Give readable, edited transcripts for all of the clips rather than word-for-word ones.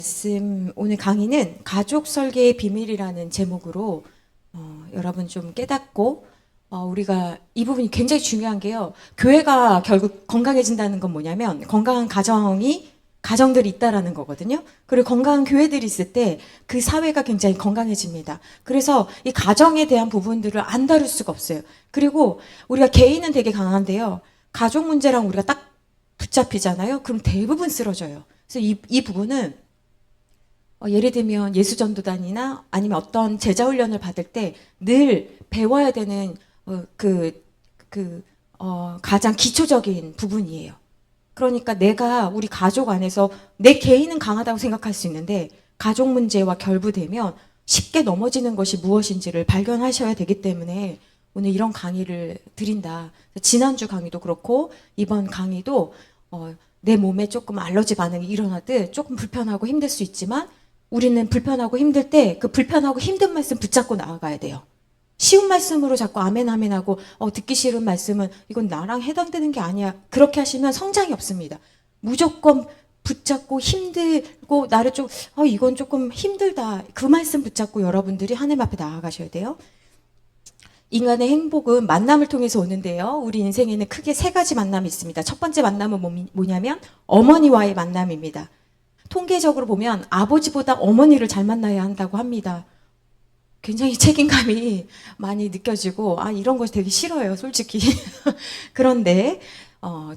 말씀 오늘 강의는 가족 설계의 비밀이라는 제목으로 여러분 좀 깨닫고 우리가 이 부분이 굉장히 중요한 게요. 교회가 결국 건강해진다는 건 뭐냐면 건강한 가정들이 있다라는 거거든요. 그리고 건강한 교회들이 있을 때 그 사회가 굉장히 건강해집니다. 그래서 이 가정에 대한 부분들을 안 다룰 수가 없어요. 그리고 우리가 개인은 되게 강한데요. 가족 문제랑 우리가 딱 붙잡히잖아요. 그럼 대부분 쓰러져요. 그래서 이 부분은 예를 들면 예수전도단이나 아니면 어떤 제자훈련을 받을 때 늘 배워야 되는 가장 기초적인 부분이에요. 그러니까 내가 우리 가족 안에서 내 개인은 강하다고 생각할 수 있는데 가족 문제와 결부되면 쉽게 넘어지는 것이 무엇인지를 발견하셔야 되기 때문에 오늘 이런 강의를 드린다. 지난주 강의도 그렇고 이번 강의도 내 몸에 조금 알러지 반응이 일어나듯 조금 불편하고 힘들 수 있지만 우리는 불편하고 힘들 때 그 불편하고 힘든 말씀 붙잡고 나아가야 돼요. 쉬운 말씀으로 자꾸 아멘 아멘 하고 듣기 싫은 말씀은 이건 나랑 해당되는 게 아니야. 그렇게 하시면 성장이 없습니다. 무조건 붙잡고 힘들고 나를 좀 이건 조금 힘들다. 그 말씀 붙잡고 여러분들이 하나님 앞에 나아가셔야 돼요. 인간의 행복은 만남을 통해서 오는데요. 우리 인생에는 크게 세 가지 만남이 있습니다. 첫 번째 만남은 뭐냐면 어머니와의 만남입니다. 통계적으로 보면 아버지보다 어머니를 잘 만나야 한다고 합니다. 굉장히 책임감이 많이 느껴지고 이런 거 되게 싫어요, 솔직히. 그런데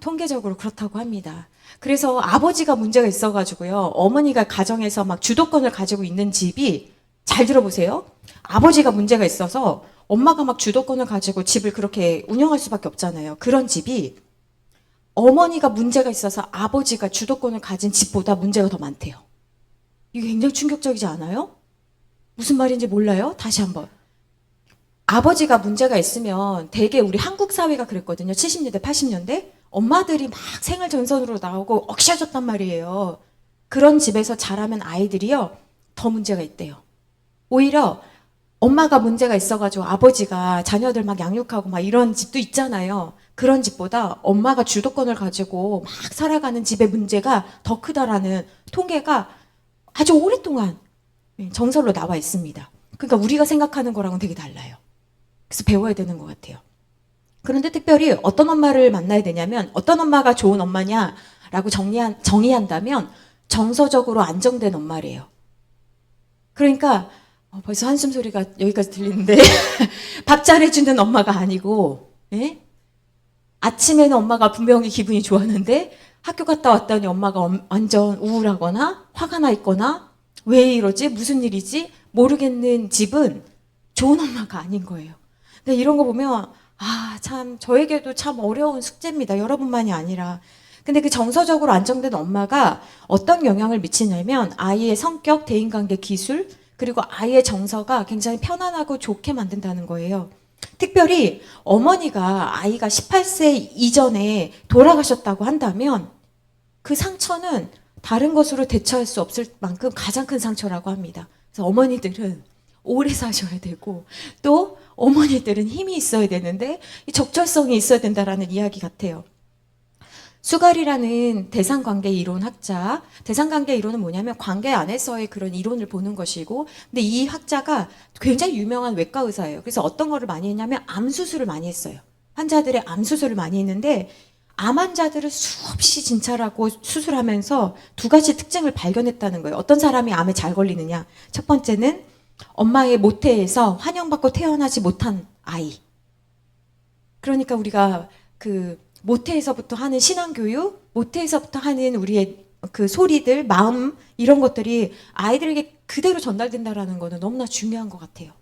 통계적으로 그렇다고 합니다. 그래서 아버지가 문제가 있어가지고요. 어머니가 가정에서 막 주도권을 가지고 있는 집이 잘 들어보세요. 아버지가 문제가 있어서 엄마가 막 주도권을 가지고 집을 그렇게 운영할 수밖에 없잖아요. 그런 집이 어머니가 문제가 있어서 아버지가 주도권을 가진 집보다 문제가 더 많대요. 이게 굉장히 충격적이지 않아요? 무슨 말인지 몰라요? 다시 한번. 아버지가 문제가 있으면 되게 우리 한국 사회가 그랬거든요. 70년대, 80년대. 엄마들이 막 생활 전선으로 나오고 억시해졌단 말이에요. 그런 집에서 자라면 아이들이요. 더 문제가 있대요. 오히려 엄마가 문제가 있어가지고 아버지가 자녀들 막 양육하고 막 이런 집도 있잖아요. 그런 집보다 엄마가 주도권을 가지고 막 살아가는 집의 문제가 더 크다라는 통계가 아주 오랫동안 정설로 나와 있습니다. 그러니까 우리가 생각하는 거랑은 되게 달라요. 그래서 배워야 되는 것 같아요. 그런데 특별히 어떤 엄마를 만나야 되냐면 어떤 엄마가 좋은 엄마냐라고 정의한다면 정서적으로 안정된 엄마래요. 그러니까 벌써 한숨 소리가 여기까지 들리는데 밥 잘해주는 엄마가 아니고 아침에는 엄마가 분명히 기분이 좋았는데 학교 갔다 왔더니 엄마가 완전 우울하거나 화가 나 있거나 왜 이러지? 무슨 일이지? 모르겠는 집은 좋은 엄마가 아닌 거예요. 근데 이런 거 보면 참 저에게도 참 어려운 숙제입니다. 여러분만이 아니라. 근데 그 정서적으로 안정된 엄마가 어떤 영향을 미치냐면 아이의 성격, 대인관계 기술 그리고 아이의 정서가 굉장히 편안하고 좋게 만든다는 거예요. 특별히 어머니가 아이가 18세 이전에 돌아가셨다고 한다면 그 상처는 다른 것으로 대처할 수 없을 만큼 가장 큰 상처라고 합니다. 그래서 어머니들은 오래 사셔야 되고 또 어머니들은 힘이 있어야 되는데 적절성이 있어야 된다라는 이야기 같아요. 수갈이라는 대상관계 이론 학자, 대상관계 이론은 뭐냐면 관계 안에서의 그런 이론을 보는 것이고, 근데 이 학자가 굉장히 유명한 외과 의사예요. 그래서 어떤 거를 많이 했냐면 암 수술을 많이 했어요. 환자들의 암 수술을 많이 했는데 암 환자들을 수없이 진찰하고 수술하면서 두 가지 특징을 발견했다는 거예요. 어떤 사람이 암에 잘 걸리느냐. 첫 번째는 엄마의 모태에서 환영받고 태어나지 못한 아이. 그러니까 우리가 모태에서부터 하는 신앙교육, 모태에서부터 하는 우리의 그 소리들, 마음 이런 것들이 아이들에게 그대로 전달된다라는 거는 너무나 중요한 것 같아요.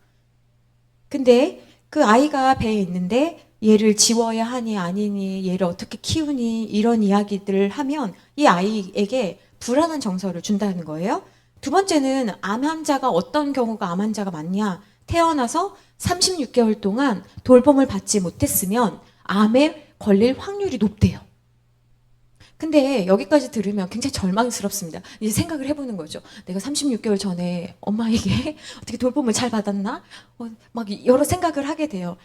근데 그 아이가 배에 있는데 얘를 지워야 하니 아니니 얘를 어떻게 키우니 이런 이야기들을 하면 이 아이에게 불안한 정서를 준다는 거예요. 두 번째는 암 환자가 어떤 경우가 암 환자가 많냐. 태어나서 36개월 동안 돌봄을 받지 못했으면 암에 걸릴 확률이 높대요. 근데 여기까지 들으면 굉장히 절망스럽습니다. 이제 생각을 해보는 거죠. 내가 36개월 전에 엄마에게 어떻게 돌봄을 잘 받았나? 막 여러 생각을 하게 돼요.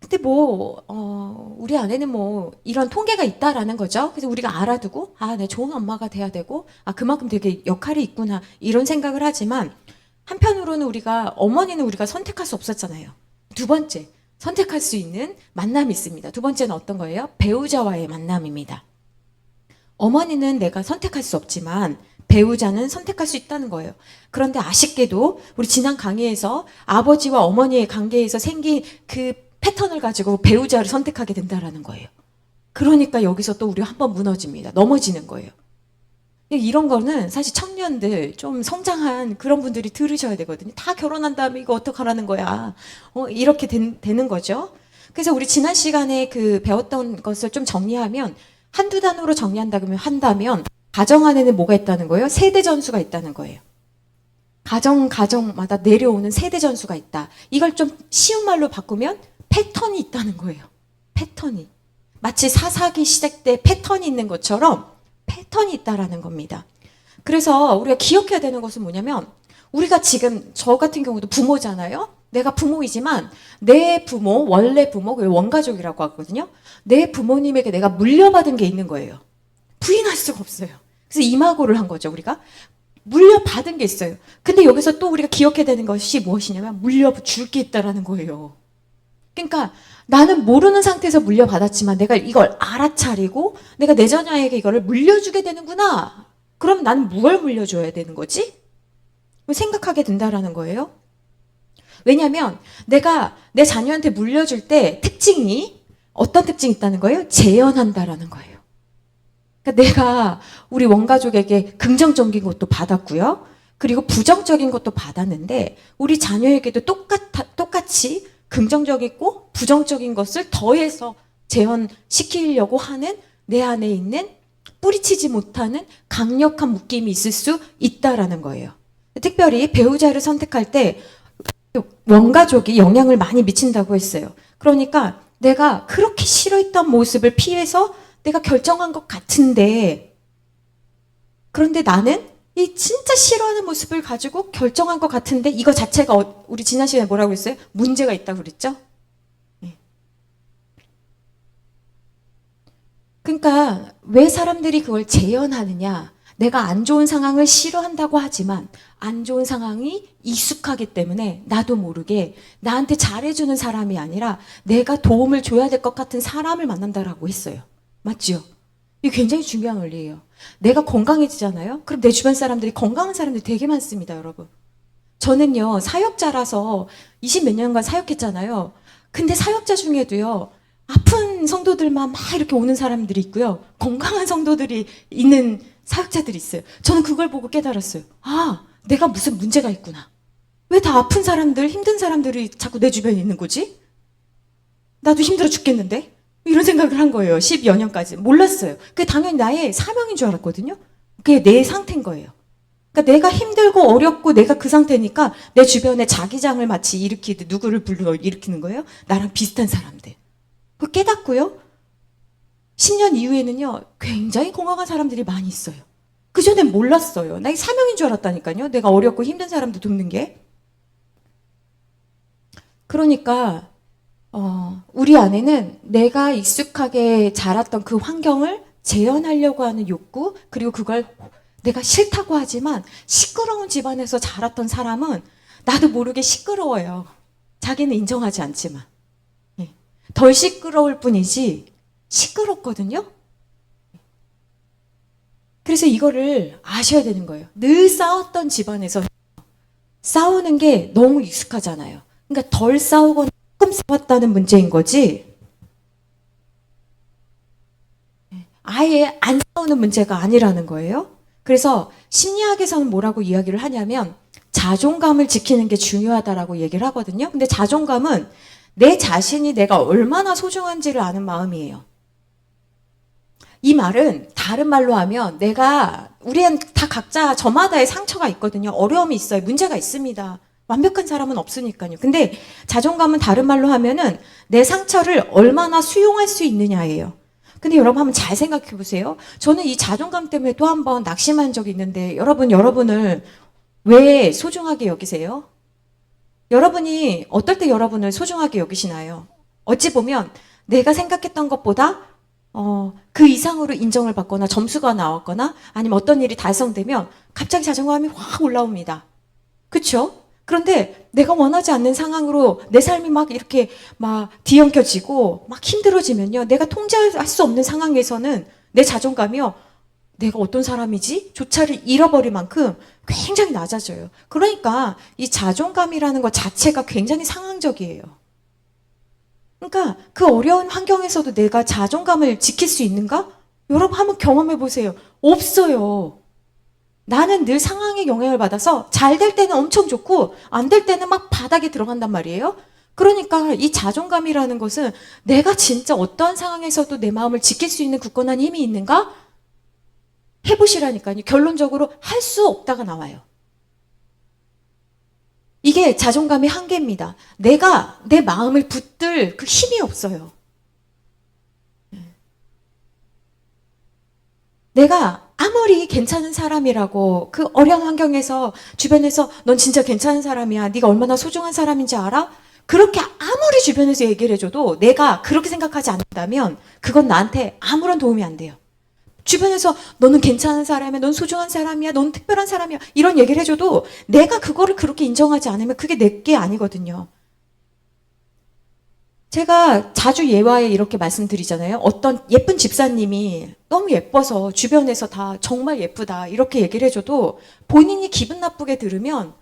근데 뭐, 우리 아내는 뭐, 이런 통계가 있다라는 거죠. 그래서 우리가 알아두고, 아, 내 좋은 엄마가 돼야 되고, 아, 그만큼 되게 역할이 있구나. 이런 생각을 하지만, 한편으로는 어머니는 우리가 선택할 수 없었잖아요. 두 번째, 선택할 수 있는 만남이 있습니다. 두 번째는 어떤 거예요? 배우자와의 만남입니다. 어머니는 내가 선택할 수 없지만, 배우자는 선택할 수 있다는 거예요. 그런데 아쉽게도 우리 지난 강의에서 아버지와 어머니의 관계에서 생긴 그 패턴을 가지고 배우자를 선택하게 된다라는 거예요. 그러니까 여기서 또 우리가 한번 무너집니다. 넘어지는 거예요. 이런 거는 사실 청년들 좀 성장한 그런 분들이 들으셔야 되거든요. 다 결혼한 다음에 이거 어떡하라는 거야. 이렇게 되는 거죠. 그래서 우리 지난 시간에 그 배웠던 것을 좀 정리하면 한두 단어로 한다면 가정 안에는 뭐가 있다는 거예요? 세대 전수가 있다는 거예요. 가정마다 내려오는 세대 전수가 있다. 이걸 좀 쉬운 말로 바꾸면 패턴이 있다는 거예요. 패턴이. 마치 사사기 시작 때 패턴이 있는 것처럼 패턴이 있다라는 겁니다. 그래서 우리가 기억해야 되는 것은 뭐냐면 우리가 지금 저 같은 경우도 부모잖아요. 내가 부모이지만 내 부모, 원래 부모, 원가족이라고 하거든요. 내 부모님에게 내가 물려받은 게 있는 거예요. 부인할 수가 없어요. 그래서 이마고를 한 거죠, 우리가. 물려받은 게 있어요. 근데 여기서 또 우리가 기억해야 되는 것이 무엇이냐면 물려줄 게 있다라는 거예요. 그러니까 나는 모르는 상태에서 물려받았지만 내가 이걸 알아차리고 내가 내 자녀에게 이거를 물려주게 되는구나. 그럼 나는 뭘 물려줘야 되는 거지? 생각하게 된다라는 거예요. 왜냐하면 내가 내 자녀한테 물려줄 때 어떤 특징이 있다는 거예요? 재현한다라는 거예요. 그러니까 내가 우리 원가족에게 긍정적인 것도 받았고요. 그리고 부정적인 것도 받았는데 우리 자녀에게도 똑같이 긍정적이고 부정적인 것을 더해서 재현시키려고 하는 내 안에 있는 뿌리치지 못하는 강력한 묶임이 있을 수 있다라는 거예요. 특별히 배우자를 선택할 때 원가족이 영향을 많이 미친다고 했어요. 그러니까 내가 그렇게 싫어했던 모습을 피해서 내가 결정한 것 같은데 그런데 나는 이 진짜 싫어하는 모습을 가지고 결정한 것 같은데 이거 자체가 우리 지난 시간에 뭐라고 했어요? 문제가 있다고 그랬죠? 네. 그러니까 왜 사람들이 그걸 재현하느냐? 내가 안 좋은 상황을 싫어한다고 하지만 안 좋은 상황이 익숙하기 때문에 나도 모르게 나한테 잘해주는 사람이 아니라 내가 도움을 줘야 될 것 같은 사람을 만난다라고 했어요. 맞죠? 이게 굉장히 중요한 원리예요. 내가 건강해지잖아요? 그럼 내 주변 사람들이 건강한 사람들이 되게 많습니다, 여러분. 저는요, 사역자라서 20 몇 년간 사역했잖아요. 근데 사역자 중에도요, 아픈 성도들만 막 이렇게 오는 사람들이 있고요. 건강한 성도들이 있는 사역자들이 있어요. 저는 그걸 보고 깨달았어요. 아, 내가 무슨 문제가 있구나. 왜 다 아픈 사람들, 힘든 사람들이 자꾸 내 주변에 있는 거지? 나도 힘들어 죽겠는데? 이런 생각을 한 거예요. 10여 년까지. 몰랐어요. 그게 당연히 나의 사명인 줄 알았거든요. 그게 내 상태인 거예요. 그러니까 내가 힘들고 어렵고 내가 그 상태니까 내 주변에 자기장을 마치 일으키듯 누구를 일으키는 거예요? 나랑 비슷한 사람들. 그 깨닫고요. 10년 이후에는요. 굉장히 건강한 사람들이 많이 있어요. 그전엔 몰랐어요. 나 이게 사명인 줄 알았다니까요. 내가 어렵고 힘든 사람들 돕는 게. 그러니까 우리 안에는 내가 익숙하게 자랐던 그 환경을 재현하려고 하는 욕구, 그리고 그걸 내가 싫다고 하지만 시끄러운 집안에서 자랐던 사람은 나도 모르게 시끄러워요. 자기는 인정하지 않지만. 덜 시끄러울 뿐이지 시끄럽거든요. 그래서 이거를 아셔야 되는 거예요. 늘 싸웠던 집안에서 싸우는 게 너무 익숙하잖아요. 그러니까 덜 싸우거나 조금 싸웠다는 문제인 거지 아예 안 싸우는 문제가 아니라는 거예요. 그래서 심리학에서는 뭐라고 이야기를 하냐면 자존감을 지키는 게 중요하다라고 얘기를 하거든요. 근데 자존감은 내 자신이 내가 얼마나 소중한지를 아는 마음이에요. 이 말은 다른 말로 하면 우리는 다 각자 저마다의 상처가 있거든요. 어려움이 있어요. 문제가 있습니다. 완벽한 사람은 없으니까요. 근데 자존감은 다른 말로 하면은 내 상처를 얼마나 수용할 수 있느냐예요. 근데 여러분 한번 잘 생각해 보세요. 저는 이 자존감 때문에 또 한 번 낙심한 적이 있는데 여러분을 왜 소중하게 여기세요? 여러분이 어떨 때 여러분을 소중하게 여기시나요? 어찌 보면 내가 생각했던 것보다 그 이상으로 인정을 받거나 점수가 나왔거나 아니면 어떤 일이 달성되면 갑자기 자존감이 확 올라옵니다. 그쵸? 그런데 내가 원하지 않는 상황으로 내 삶이 막 이렇게 막 뒤엉켜지고 막 힘들어지면요. 내가 통제할 수 없는 상황에서는 내 자존감이요. 내가 어떤 사람이지? 조차를 잃어버릴 만큼 굉장히 낮아져요. 그러니까 이 자존감이라는 것 자체가 굉장히 상황적이에요. 그러니까 그 어려운 환경에서도 내가 자존감을 지킬 수 있는가? 여러분 한번 경험해 보세요. 없어요. 나는 늘 상황에 영향을 받아서 잘 될 때는 엄청 좋고 안 될 때는 막 바닥에 들어간단 말이에요. 그러니까 이 자존감이라는 것은 내가 진짜 어떠한 상황에서도 내 마음을 지킬 수 있는 굳건한 힘이 있는가? 해보시라니까요. 결론적으로 할 수 없다가 나와요. 이게 자존감의 한계입니다. 내가 내 마음을 붙들 그 힘이 없어요. 내가 아무리 괜찮은 사람이라고 그 어려운 환경에서 주변에서 넌 진짜 괜찮은 사람이야. 네가 얼마나 소중한 사람인지 알아? 그렇게 아무리 주변에서 얘기를 해줘도 내가 그렇게 생각하지 않는다면 그건 나한테 아무런 도움이 안 돼요. 주변에서 너는 괜찮은 사람이야, 넌 소중한 사람이야, 넌 특별한 사람이야 이런 얘기를 해줘도 내가 그거를 그렇게 인정하지 않으면 그게 내게 아니거든요. 제가 자주 예화에 이렇게 말씀드리잖아요. 어떤 예쁜 집사님이 너무 예뻐서 주변에서 다 정말 예쁘다 이렇게 얘기를 해줘도 본인이 기분 나쁘게 들으면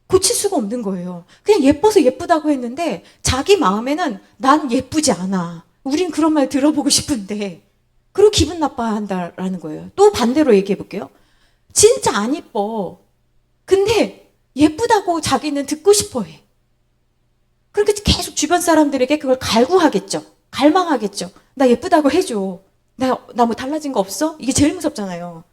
고칠 수가 없는 거예요. 그냥 예뻐서 예쁘다고 했는데 자기 마음에는 난 예쁘지 않아. 우린 그런 말 들어보고 싶은데 그리고 기분 나빠한다라는 거예요. 또 반대로 얘기해 볼게요. 진짜 안 예뻐. 근데 예쁘다고 자기는 듣고 싶어 해. 그렇게 계속 주변 사람들에게 그걸 갈구하겠죠. 갈망하겠죠. 나 예쁘다고 해줘. 나 뭐 달라진 거 없어? 이게 제일 무섭잖아요.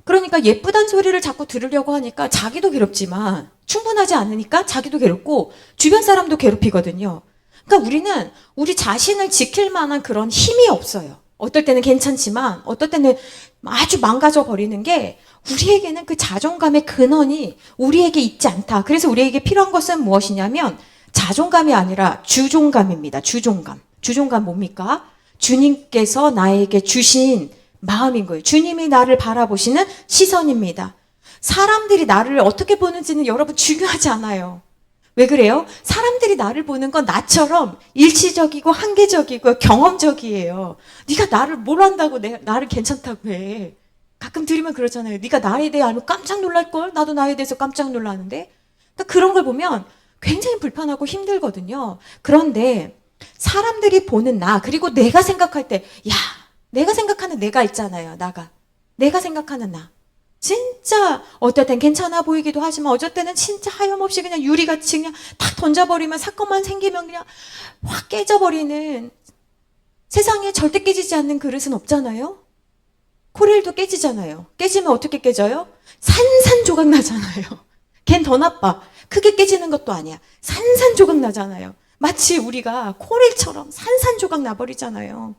그러니까 예쁘단 소리를 자꾸 들으려고 하니까 자기도 괴롭지만 충분하지 않으니까 자기도 괴롭고 주변 사람도 괴롭히거든요. 그러니까 우리는 우리 자신을 지킬 만한 그런 힘이 없어요. 어떨 때는 괜찮지만 어떨 때는 아주 망가져 버리는 게 우리에게는 그 자존감의 근원이 우리에게 있지 않다. 그래서 우리에게 필요한 것은 무엇이냐면 자존감이 아니라 주존감입니다. 주존감. 주존감 뭡니까? 주님께서 나에게 주신 마음인 거예요. 주님이 나를 바라보시는 시선입니다. 사람들이 나를 어떻게 보는지는 여러분 중요하지 않아요. 왜 그래요? 사람들이 나를 보는 건 나처럼 일시적이고 한계적이고 경험적이에요. 네가 나를 뭘 안다고 나를 괜찮다고 해. 가끔 들으면 그러잖아요. 네가 나에 대해 알면 깜짝 놀랄걸? 나도 나에 대해서 깜짝 놀라는데. 그러니까 그런 걸 보면 굉장히 불편하고 힘들거든요. 그런데 사람들이 보는 나 그리고 내가 생각할 때 야, 내가 생각하는 내가 있잖아요. 내가 생각하는 나. 진짜 어떨 땐 괜찮아 보이기도 하지만 어쩔 때는 진짜 하염없이 그냥 유리같이 그냥 탁 던져버리면 사건만 생기면 그냥 확 깨져버리는 세상에 절대 깨지지 않는 그릇은 없잖아요. 코렐도 깨지잖아요. 깨지면 어떻게 깨져요? 산산조각 나잖아요. 걘 더 나빠. 크게 깨지는 것도 아니야. 산산조각 나잖아요. 마치 우리가 코렐처럼 산산조각 나버리잖아요.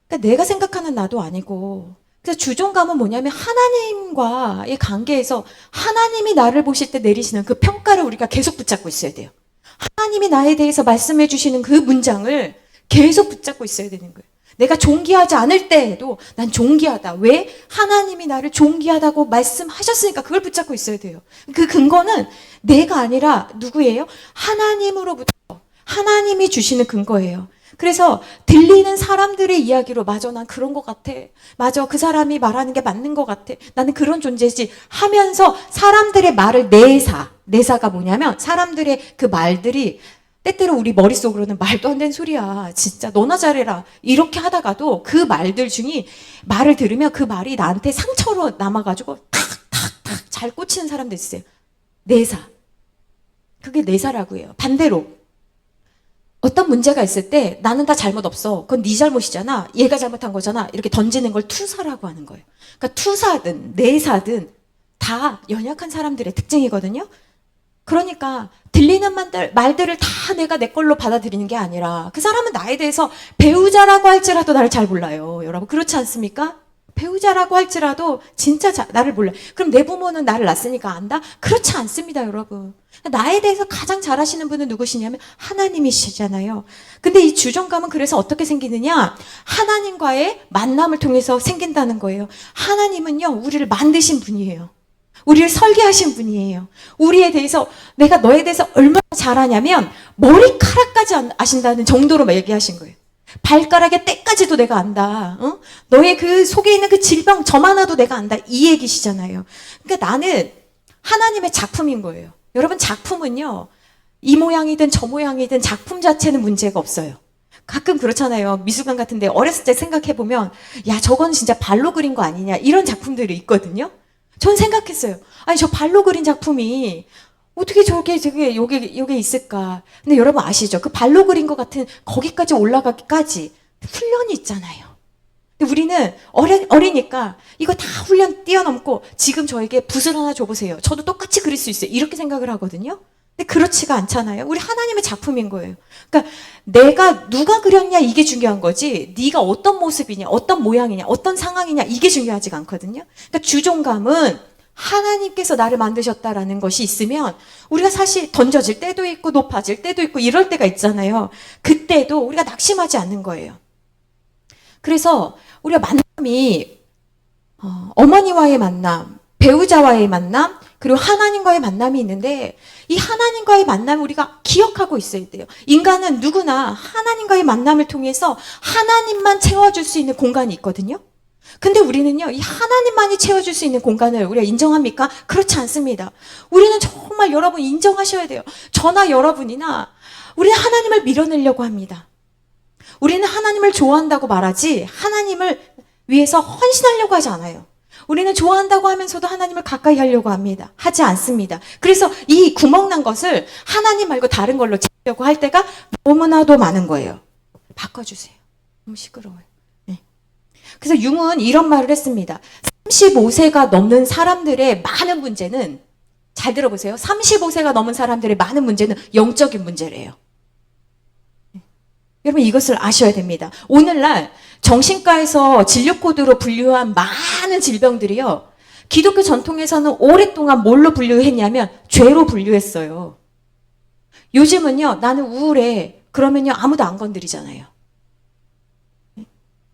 그러니까 내가 생각하는 나도 아니고 그래서 주존감은 뭐냐면 하나님과의 관계에서 하나님이 나를 보실 때 내리시는 그 평가를 우리가 계속 붙잡고 있어야 돼요. 하나님이 나에 대해서 말씀해 주시는 그 문장을 계속 붙잡고 있어야 되는 거예요. 내가 존귀하지 않을 때에도 난 존귀하다. 왜? 하나님이 나를 존귀하다고 말씀하셨으니까 그걸 붙잡고 있어야 돼요. 그 근거는 내가 아니라 누구예요? 하나님으로부터 하나님이 주시는 근거예요. 그래서 들리는 사람들의 이야기로 맞아 난 그런 것 같아. 맞아 그 사람이 말하는 게 맞는 것 같아. 나는 그런 존재지 하면서 사람들의 말을 내사가 뭐냐면 사람들의 그 말들이 때때로 우리 머릿속으로는 말도 안 되는 소리야. 진짜 너나 잘해라. 이렇게 하다가도 그 말들 중에 말을 들으면 그 말이 나한테 상처로 남아가지고 탁탁탁 잘 꽂히는 사람도 있어요. 내사. 그게 내사라고 해요. 반대로 어떤 문제가 있을 때 나는 다 잘못 없어. 그건 네 잘못이잖아. 얘가 잘못한 거잖아. 이렇게 던지는 걸 투사라고 하는 거예요. 그러니까 투사든 내사든 다 연약한 사람들의 특징이거든요. 그러니까 들리는 말들을 다 내가 내 걸로 받아들이는 게 아니라 그 사람은 나에 대해서 배우자라고 할지라도 나를 잘 몰라요. 여러분 그렇지 않습니까? 배우자라고 할지라도 진짜 나를 몰라. 그럼 내 부모는 나를 낳았으니까 안다? 그렇지 않습니다, 여러분. 나에 대해서 가장 잘 아시는 분은 누구시냐면 하나님이시잖아요. 근데 이 주정감은 그래서 어떻게 생기느냐? 하나님과의 만남을 통해서 생긴다는 거예요. 하나님은요, 우리를 만드신 분이에요. 우리를 설계하신 분이에요. 우리에 대해서, 내가 너에 대해서 얼마나 잘 아냐면 머리카락까지 아신다는 정도로 얘기하신 거예요. 발가락의 때까지도 내가 안다. 어? 너의 그 속에 있는 그 질병 점 하나도 내가 안다. 이 얘기시잖아요. 그러니까 나는 하나님의 작품인 거예요. 여러분, 작품은요, 이 모양이든 저 모양이든 작품 자체는 문제가 없어요. 가끔 그렇잖아요. 미술관 같은데 어렸을 때 생각해보면 야, 저건 진짜 발로 그린 거 아니냐, 이런 작품들이 있거든요. 전 생각했어요. 아니, 저 발로 그린 작품이 어떻게 요게 있을까? 근데 여러분 아시죠? 그 발로 그린 것 같은 거기까지 올라가기까지 훈련이 있잖아요. 근데 우리는 어리니까 이거 다 훈련 뛰어넘고 지금 저에게 붓을 하나 줘보세요. 저도 똑같이 그릴 수 있어요. 이렇게 생각을 하거든요. 근데 그렇지가 않잖아요. 우리 하나님의 작품인 거예요. 그러니까 내가 누가 그렸냐 이게 중요한 거지, 네가 어떤 모습이냐, 어떤 모양이냐, 어떤 상황이냐 이게 중요하지가 않거든요. 그러니까 주종감은 하나님께서 나를 만드셨다라는 것이 있으면 우리가 사실 던져질 때도 있고 높아질 때도 있고 이럴 때가 있잖아요. 그때도 우리가 낙심하지 않는 거예요. 그래서 우리가 만남이 어머니와의 만남, 배우자와의 만남, 그리고 하나님과의 만남이 있는데 이 하나님과의 만남을 우리가 기억하고 있어야 돼요. 인간은 누구나 하나님과의 만남을 통해서 하나님만 채워줄 수 있는 공간이 있거든요. 근데 우리는요, 이 하나님만이 채워줄 수 있는 공간을 우리가 인정합니까? 그렇지 않습니다. 우리는 정말 여러분 인정하셔야 돼요. 저나 여러분이나 우리는 하나님을 밀어내려고 합니다. 우리는 하나님을 좋아한다고 말하지 하나님을 위해서 헌신하려고 하지 않아요. 우리는 좋아한다고 하면서도 하나님을 가까이 하려고 합니다. 하지 않습니다. 그래서 이 구멍난 것을 하나님 말고 다른 걸로 채우려고 할 때가 너무나도 많은 거예요. 바꿔주세요. 너무 시끄러워요. 네. 그래서 융은 이런 말을 했습니다. 35세가 넘는 사람들의 많은 문제는, 잘 들어보세요. 35세가 넘은 사람들의 많은 문제는 영적인 문제래요. 여러분 이것을 아셔야 됩니다. 오늘날 정신과에서 진료코드로 분류한 많은 질병들이요, 기독교 전통에서는 오랫동안 뭘로 분류했냐면 죄로 분류했어요. 요즘은요, 나는 우울해. 그러면요, 아무도 안 건드리잖아요.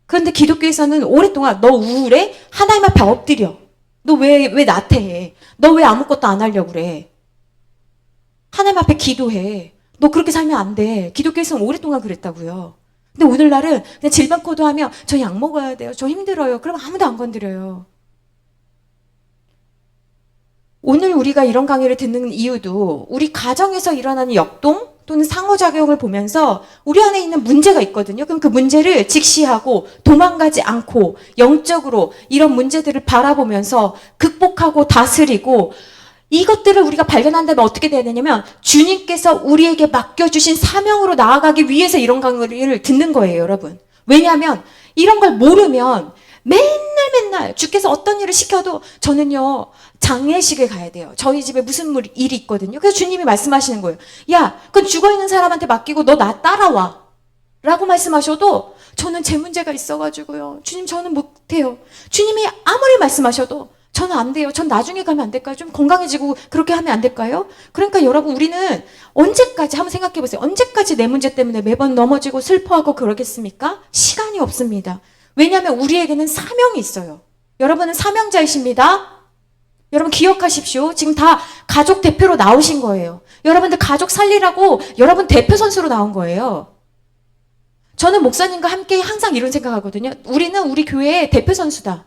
그런데 기독교에서는 오랫동안 너 우울해? 하나님 앞에 엎드려. 너 왜 나태해? 너 왜 아무것도 안 하려고 그래? 하나님 앞에 기도해. 너 그렇게 살면 안 돼. 기독교에서는 오랫동안 그랬다고요. 근데 오늘날은 그냥 질병 코드하면 저 약 먹어야 돼요. 저 힘들어요. 그럼 아무도 안 건드려요. 오늘 우리가 이런 강의를 듣는 이유도 우리 가정에서 일어나는 역동 또는 상호작용을 보면서 우리 안에 있는 문제가 있거든요. 그럼 그 문제를 직시하고 도망가지 않고 영적으로 이런 문제들을 바라보면서 극복하고 다스리고, 이것들을 우리가 발견한다면 어떻게 돼야 되냐면 주님께서 우리에게 맡겨주신 사명으로 나아가기 위해서 이런 강의를 듣는 거예요, 여러분. 왜냐하면 이런 걸 모르면 맨날 주께서 어떤 일을 시켜도 저는요, 장례식을 가야 돼요. 저희 집에 무슨 일이 있거든요. 그래서 주님이 말씀하시는 거예요. 야, 그건 죽어있는 사람한테 맡기고 너 나 따라와 라고 말씀하셔도 저는 제 문제가 있어가지고요, 주님 저는 못해요. 주님이 아무리 말씀하셔도 저는 안 돼요. 전 나중에 가면 안 될까요? 좀 건강해지고 그렇게 하면 안 될까요? 그러니까 여러분, 우리는 언제까지, 한번 생각해 보세요. 언제까지 내 문제 때문에 매번 넘어지고 슬퍼하고 그러겠습니까? 시간이 없습니다. 왜냐하면 우리에게는 사명이 있어요. 여러분은 사명자이십니다. 여러분 기억하십시오. 지금 다 가족 대표로 나오신 거예요. 여러분들 가족 살리라고 여러분 대표 선수로 나온 거예요. 저는 목사님과 함께 항상 이런 생각하거든요. 우리는 우리 교회의 대표 선수다.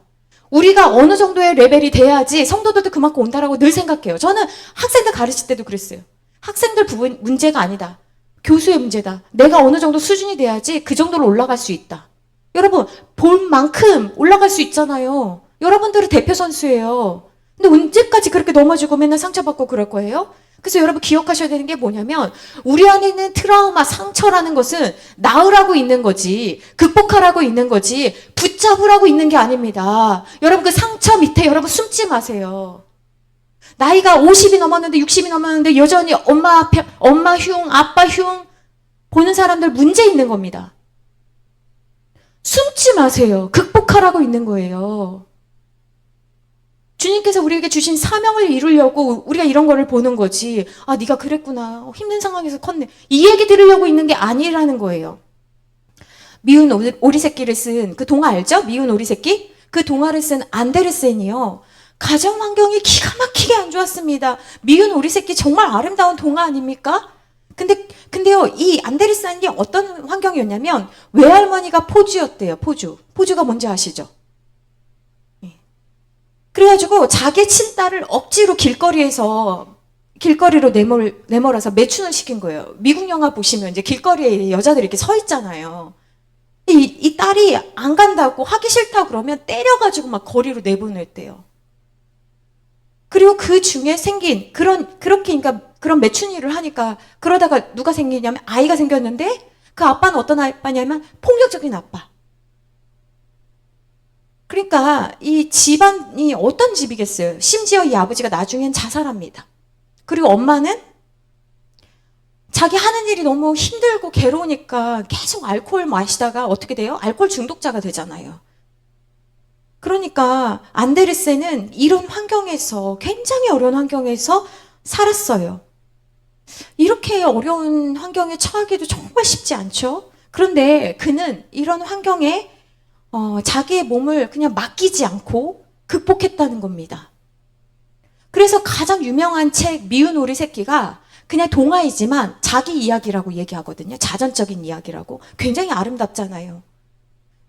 우리가 어느 정도의 레벨이 돼야지 성도들도 그만큼 온다라고 늘 생각해요. 저는 학생들 가르칠 때도 그랬어요. 학생들 부분 문제가 아니다. 교수의 문제다. 내가 어느 정도 수준이 돼야지 그 정도로 올라갈 수 있다. 여러분, 볼 만큼 올라갈 수 있잖아요. 여러분들은 대표 선수예요. 근데 언제까지 그렇게 넘어지고 맨날 상처받고 그럴 거예요? 그래서 여러분 기억하셔야 되는 게 뭐냐면 우리 안에 있는 트라우마, 상처라는 것은 나으라고 있는 거지, 극복하라고 있는 거지, 붙잡으라고 있는 게 아닙니다. 여러분 그 상처 밑에 여러분 숨지 마세요. 나이가 50이 넘었는데 60이 넘었는데 여전히 엄마 흉, 아빠 흉 보는 사람들 문제 있는 겁니다. 숨지 마세요. 극복 극복하라고 있는 거예요. 주님께서 우리에게 주신 사명을 이루려고 우리가 이런 거를 보는 거지. 아, 네가 그랬구나. 힘든 상황에서 컸네. 이 얘기 들으려고 있는 게 아니라는 거예요. 미운 오리 새끼를 쓴 그 동화 알죠? 미운 오리 새끼? 그 동화를 쓴 안데르센이요. 가정 환경이 기가 막히게 안 좋았습니다. 미운 오리 새끼 정말 아름다운 동화 아닙니까? 근데요, 이 안데르센이 어떤 환경이었냐면 외할머니가 포주였대요. 포주가 뭔지 아시죠? 그래가지고 자기 친딸을 억지로 길거리로 내몰아서 매춘을 시킨 거예요. 미국 영화 보시면 이제 길거리에 여자들이 이렇게 서 있잖아요. 이 딸이 안 간다고 하기 싫다고 그러면 때려가지고 막 거리로 내보냈대요. 그리고 그 중에 생긴 그러니까 그런 매춘일을 하니까 그러다가 누가 생기냐면 아이가 생겼는데 그 아빠는 어떤 아빠냐면 폭력적인 아빠. 그러니까 이 집안이 어떤 집이겠어요? 심지어 이 아버지가 나중엔 자살합니다. 그리고 엄마는 자기 하는 일이 너무 힘들고 괴로우니까 계속 알코올 마시다가 어떻게 돼요? 알코올 중독자가 되잖아요. 그러니까 안데르센은 이런 환경에서 굉장히 어려운 환경에서 살았어요. 이렇게 어려운 환경에 처하기도 정말 쉽지 않죠? 그런데 그는 이런 환경에 자기의 몸을 그냥 맡기지 않고 극복했다는 겁니다. 그래서 가장 유명한 책 미운 오리 새끼가 그냥 동화이지만 자기 이야기라고 얘기하거든요. 자전적인 이야기라고. 굉장히 아름답잖아요.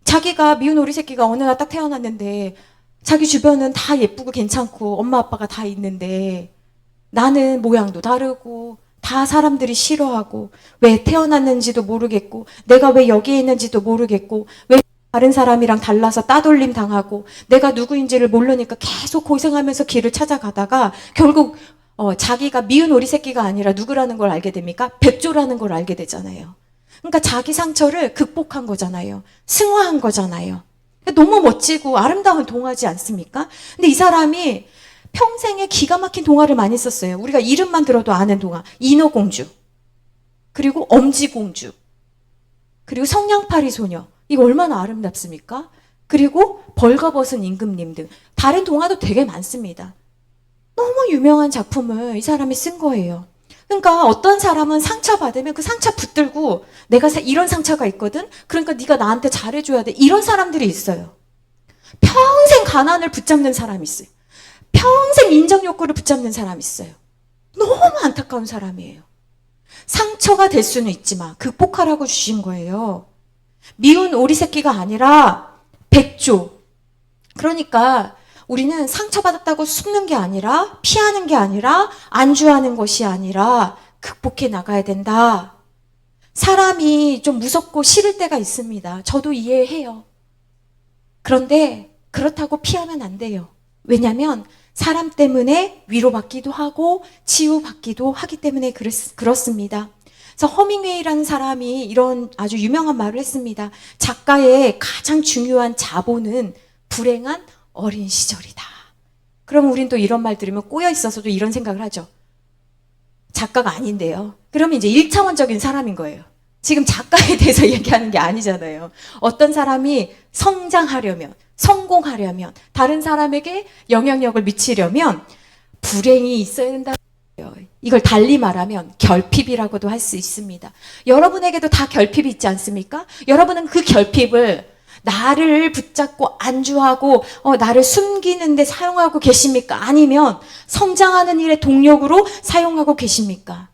자기가 미운 오리 새끼가 어느 날 딱 태어났는데 자기 주변은 다 예쁘고 괜찮고 엄마 아빠가 다 있는데 나는 모양도 다르고 다 사람들이 싫어하고 왜 태어났는지도 모르겠고 내가 왜 여기에 있는지도 모르겠고 왜 다른 사람이랑 달라서 따돌림 당하고 내가 누구인지를 모르니까 계속 고생하면서 길을 찾아가다가 결국 자기가 미운 오리 새끼가 아니라 누구라는 걸 알게 됩니까? 백조라는 걸 알게 되잖아요. 그러니까 자기 상처를 극복한 거잖아요. 승화한 거잖아요. 너무 멋지고 아름다운 동화지 않습니까? 근데 이 사람이 평생에 기가 막힌 동화를 많이 썼어요. 우리가 이름만 들어도 아는 동화. 인어공주, 그리고 엄지공주, 그리고 성냥팔이 소녀. 이거 얼마나 아름답습니까? 그리고 벌거벗은 임금님 등 다른 동화도 되게 많습니다. 너무 유명한 작품을 이 사람이 쓴 거예요. 그러니까 어떤 사람은 상처받으면 그 상처 붙들고 내가 이런 상처가 있거든? 그러니까 네가 나한테 잘해줘야 돼. 이런 사람들이 있어요. 평생 가난을 붙잡는 사람이 있어요. 평생 인정 욕구를 붙잡는 사람이 있어요. 너무 안타까운 사람이에요. 상처가 될 수는 있지만 극복하라고 주신 거예요. 미운 오리 새끼가 아니라 백조. 그러니까 우리는 상처받았다고 숨는 게 아니라 피하는 게 아니라 안주하는 것이 아니라 극복해 나가야 된다. 사람이 좀 무섭고 싫을 때가 있습니다. 저도 이해해요. 그런데 그렇다고 피하면 안 돼요. 왜냐하면 사람 때문에 위로받기도 하고 치유받기도 하기 때문에 그렇습니다. 그래서 허밍웨이라는 사람이 이런 아주 유명한 말을 했습니다. 작가의 가장 중요한 자본은 불행한 어린 시절이다. 그럼 우린 또 이런 말 들으면 꼬여 있어서도 이런 생각을 하죠. 작가가 아닌데요. 그러면 이제 1차원적인 사람인 거예요. 지금 작가에 대해서 얘기하는 게 아니잖아요. 어떤 사람이 성장하려면, 성공하려면, 다른 사람에게 영향력을 미치려면 불행이 있어야 된다. 이걸 달리 말하면 결핍이라고도 할 수 있습니다. 여러분에게도 다 결핍이 있지 않습니까? 여러분은 그 결핍을 나를 붙잡고 안주하고 나를 숨기는 데 사용하고 계십니까? 아니면 성장하는 일의 동력으로 사용하고 계십니까?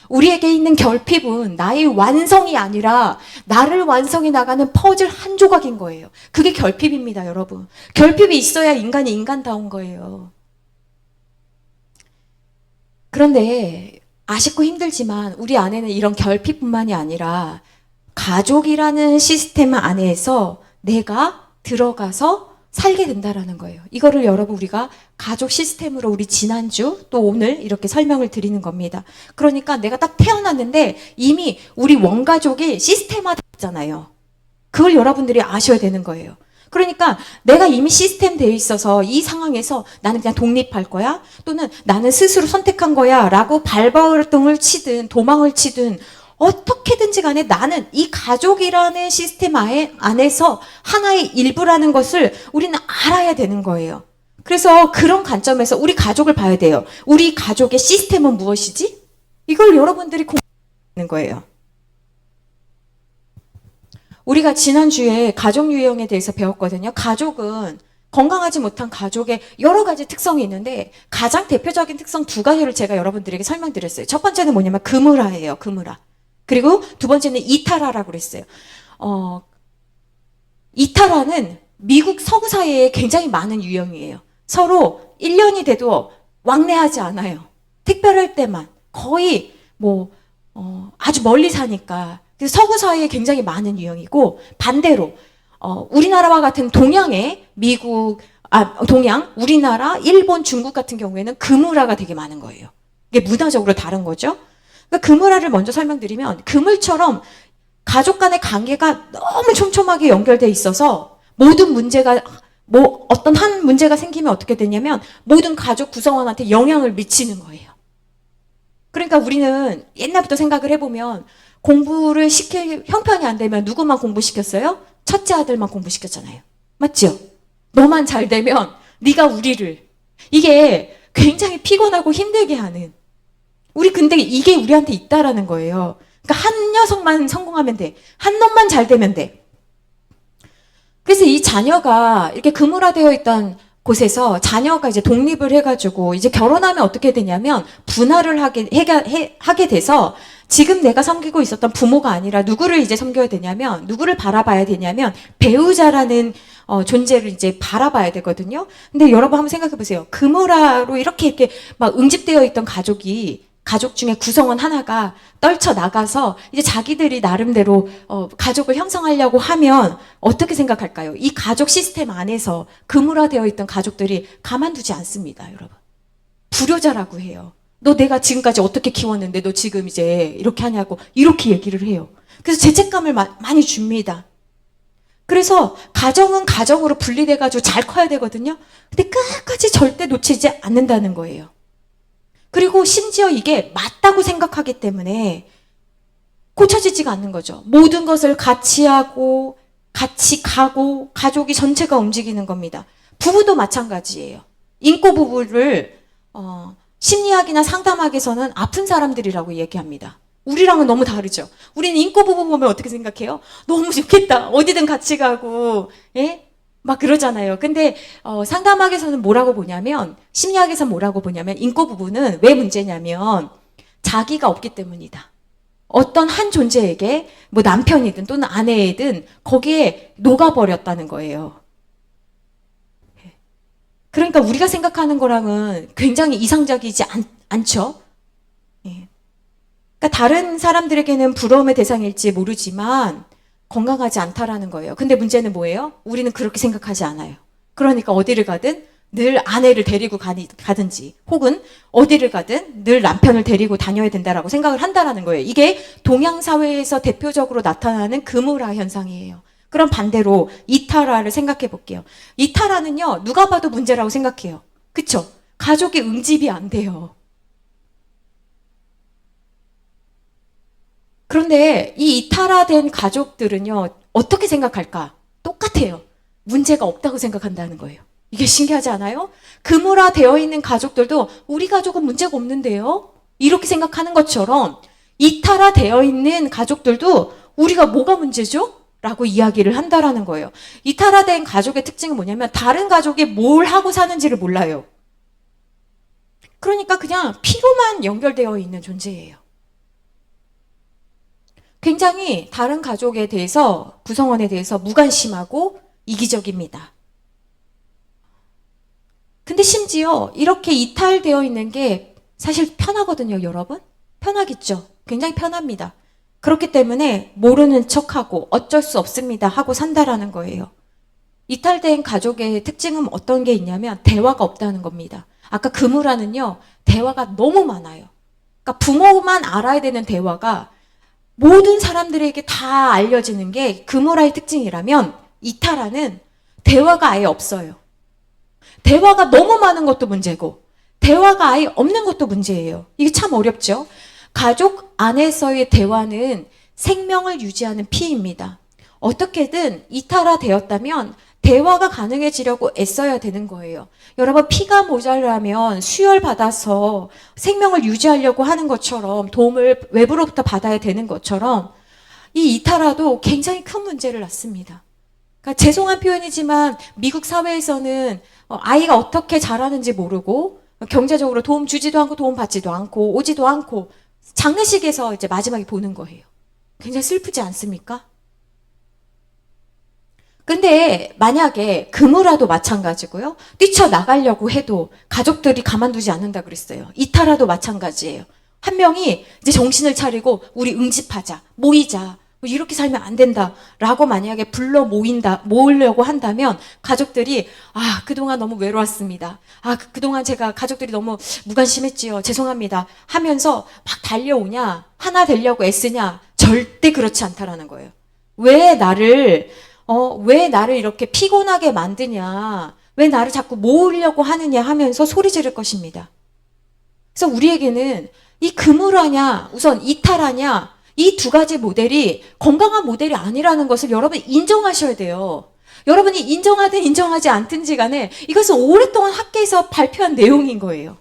우리에게 있는 결핍은 나의 완성이 아니라 나를 완성해 나가는 퍼즐 한 조각인 거예요. 그게 결핍입니다, 여러분. 결핍이 있어야 인간이 인간다운 거예요. 그런데 아쉽고 힘들지만 우리 안에는 이런 결핍뿐만이 아니라 가족이라는 시스템 안에서 내가 들어가서 살게 된다라는 거예요. 이거를 여러분 우리가 가족 시스템으로 우리 지난주 또 오늘 이렇게 설명을 드리는 겁니다. 그러니까 내가 딱 태어났는데 이미 우리 원가족이 시스템화됐잖아요. 그걸 여러분들이 아셔야 되는 거예요. 그러니까 내가 이미 시스템 되어 있어서 이 상황에서 나는 그냥 독립할 거야? 또는 나는 스스로 선택한 거야? 라고 발버둥을 치든 도망을 치든 어떻게든지 간에 나는 이 가족이라는 시스템 안에서 하나의 일부라는 것을 우리는 알아야 되는 거예요. 그래서 그런 관점에서 우리 가족을 봐야 돼요. 우리 가족의 시스템은 무엇이지? 이걸 여러분들이 공부하는 거예요. 우리가 지난주에 가족 유형에 대해서 배웠거든요. 가족은 건강하지 못한 가족의 여러 가지 특성이 있는데 가장 대표적인 특성 2가지를 제가 여러분들에게 설명드렸어요. 첫 번째는 뭐냐면 그물화예요. 그물화. 그리고 두 번째는 이탈화라고 그랬어요. 이탈화는 미국 서구 사회에 굉장히 많은 유형이에요. 서로 1년이 돼도 왕래하지 않아요. 특별할 때만. 거의 아주 멀리 사니까. 그래서 서구 사회에 굉장히 많은 유형이고 반대로 우리나라와 같은 동양의 동양, 우리나라, 일본, 중국 같은 경우에는 그물화가 되게 많은 거예요. 이게 문화적으로 다른 거죠. 그러니까 그물화를 먼저 설명드리면 그물처럼 가족 간의 관계가 너무 촘촘하게 연결돼 있어서 모든 문제가 어떤 한 문제가 생기면 어떻게 되냐면 모든 가족 구성원한테 영향을 미치는 거예요. 그러니까 우리는 옛날부터 생각을 해보면 공부를 시킬 형편이 안 되면 누구만 공부시켰어요? 첫째 아들만 공부시켰잖아요. 맞죠? 너만 잘 되면 네가 우리를. 이게 굉장히 피곤하고 힘들게 하는. 근데 이게 우리한테 있다라는 거예요. 그러니까 한 녀석만 성공하면 돼. 한 놈만 잘 되면 돼. 그래서 이 자녀가 이렇게 그물화되어 있던 곳에서 자녀가 이제 독립을 해가지고 이제 결혼하면 어떻게 되냐면 분할을 하게 돼서 지금 내가 섬기고 있었던 부모가 아니라 누구를 이제 섬겨야 되냐면 누구를 바라봐야 되냐면 배우자라는 존재를 이제 바라봐야 되거든요. 근데 여러분 한번 생각해 보세요. 그물화로 이렇게 막 응집되어 있던 가족 중에 구성원 하나가 떨쳐 나가서 이제 자기들이 나름대로 가족을 형성하려고 하면 어떻게 생각할까요? 이 가족 시스템 안에서 그물화되어 있던 가족들이 가만두지 않습니다, 여러분. 불효자라고 해요. 너 내가 지금까지 어떻게 키웠는데 너 지금 이제 이렇게 하냐고 이렇게 얘기를 해요. 그래서 죄책감을 많이 줍니다. 그래서 가정은 가정으로 분리돼가지고 잘 커야 되거든요. 근데 끝까지 절대 놓치지 않는다는 거예요. 그리고 심지어 이게 맞다고 생각하기 때문에 고쳐지지가 않는 거죠. 모든 것을 같이 하고 같이 가고 가족이 전체가 움직이는 겁니다. 부부도 마찬가지예요. 인고 부부를 심리학이나 상담학에서는 아픈 사람들이라고 얘기합니다. 우리랑은 너무 다르죠. 우리는 인고 부부 보면 어떻게 생각해요? 너무 좋겠다. 어디든 같이 가고, 예? 막 그러잖아요. 근데 상담학에서는 뭐라고 보냐면, 심리학에서는 뭐라고 보냐면, 인고 부부는 왜 문제냐면 자기가 없기 때문이다. 어떤 한 존재에게 뭐 남편이든 또는 아내이든 거기에 녹아버렸다는 거예요. 그러니까 우리가 생각하는 거랑은 굉장히 이상적이지 않죠? 예. 그러니까 다른 사람들에게는 부러움의 대상일지 모르지만 건강하지 않다라는 거예요. 근데 문제는 뭐예요? 우리는 그렇게 생각하지 않아요. 그러니까 어디를 가든 늘 아내를 데리고 가든지 혹은 어디를 가든 늘 남편을 데리고 다녀야 된다라고 생각을 한다라는 거예요. 이게 동양 사회에서 대표적으로 나타나는 그물화 현상이에요. 그럼 반대로 이탈화를 생각해 볼게요. 이탈화는요, 누가 봐도 문제라고 생각해요. 그쵸? 가족이 응집이 안 돼요. 그런데 이 이탈화된 가족들은요, 어떻게 생각할까? 똑같아요. 문제가 없다고 생각한다는 거예요. 이게 신기하지 않아요? 그물화되어 있는 가족들도 우리 가족은 문제가 없는데요? 이렇게 생각하는 것처럼 이탈화되어 있는 가족들도 우리가 뭐가 문제죠? 라고 이야기를 한다라는 거예요. 이탈화된 가족의 특징은 뭐냐면 다른 가족이 뭘 하고 사는지를 몰라요. 그러니까 그냥 피로만 연결되어 있는 존재예요. 굉장히 다른 가족에 대해서, 구성원에 대해서 무관심하고 이기적입니다. 근데 심지어 이렇게 이탈되어 있는 게 사실 편하거든요, 여러분. 편하겠죠? 굉장히 편합니다. 그렇기 때문에 모르는 척하고 어쩔 수 없습니다 하고 산다라는 거예요. 이탈된 가족의 특징은 어떤 게 있냐면 대화가 없다는 겁니다. 아까 그물화는요, 대화가 너무 많아요. 그러니까 부모만 알아야 되는 대화가 모든 사람들에게 다 알려지는 게 그물화의 특징이라면 이탈화는 대화가 아예 없어요. 대화가 너무 많은 것도 문제고 대화가 아예 없는 것도 문제예요. 이게 참 어렵죠. 가족 안에서의 대화는 생명을 유지하는 피입니다. 어떻게든 이탈화되었다면 대화가 가능해지려고 애써야 되는 거예요. 여러분, 피가 모자라면 수혈받아서 생명을 유지하려고 하는 것처럼, 도움을 외부로부터 받아야 되는 것처럼 이 이탈화도 굉장히 큰 문제를 낳습니다. 그러니까 죄송한 표현이지만 미국 사회에서는 아이가 어떻게 자라는지 모르고 경제적으로 도움 주지도 않고 도움 받지도 않고 오지도 않고 장례식에서 이제 마지막에 보는 거예요. 굉장히 슬프지 않습니까? 근데 만약에 그무라도 마찬가지고요. 뛰쳐나가려고 해도 가족들이 가만두지 않는다 그랬어요. 이탈화도 마찬가지예요. 한 명이 이제 정신을 차리고 우리 응집하자, 모이자, 이렇게 살면 안 된다라고 만약에 모으려고 한다면 가족들이 그동안 너무 외로웠습니다. 그동안 제가 가족들이 너무 무관심했지요. 죄송합니다. 하면서 막 달려오냐, 하나 되려고 애쓰냐, 절대 그렇지 않다라는 거예요. 왜 나를 이렇게 피곤하게 만드냐, 왜 나를 자꾸 모으려고 하느냐 하면서 소리 지를 것입니다. 그래서 우리에게는 이 그물하냐, 우선 이탈하냐, 이 두 가지 모델이 건강한 모델이 아니라는 것을 여러분이 인정하셔야 돼요. 여러분이 인정하든 인정하지 않든지 간에 이것은 오랫동안 학계에서 발표한 내용인 거예요.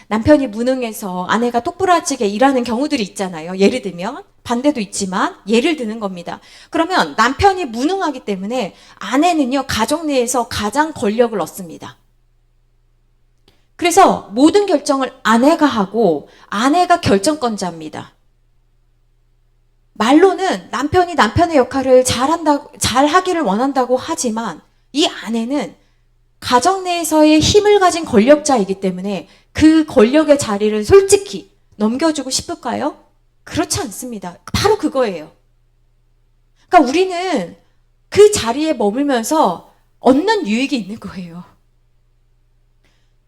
남편이 무능해서 아내가 똑부러지게 일하는 경우들이 있잖아요. 예를 들면 반대도 있지만 예를 드는 겁니다. 그러면 남편이 무능하기 때문에 아내는요, 가정 내에서 가장 권력을 얻습니다. 그래서 모든 결정을 아내가 하고 아내가 결정권자입니다. 말로는 남편이 남편의 역할을 잘 하기를 원한다고 하지만 이 아내는 가정 내에서의 힘을 가진 권력자이기 때문에 그 권력의 자리를 솔직히 넘겨주고 싶을까요? 그렇지 않습니다. 바로 그거예요. 그러니까 우리는 그 자리에 머물면서 얻는 유익이 있는 거예요.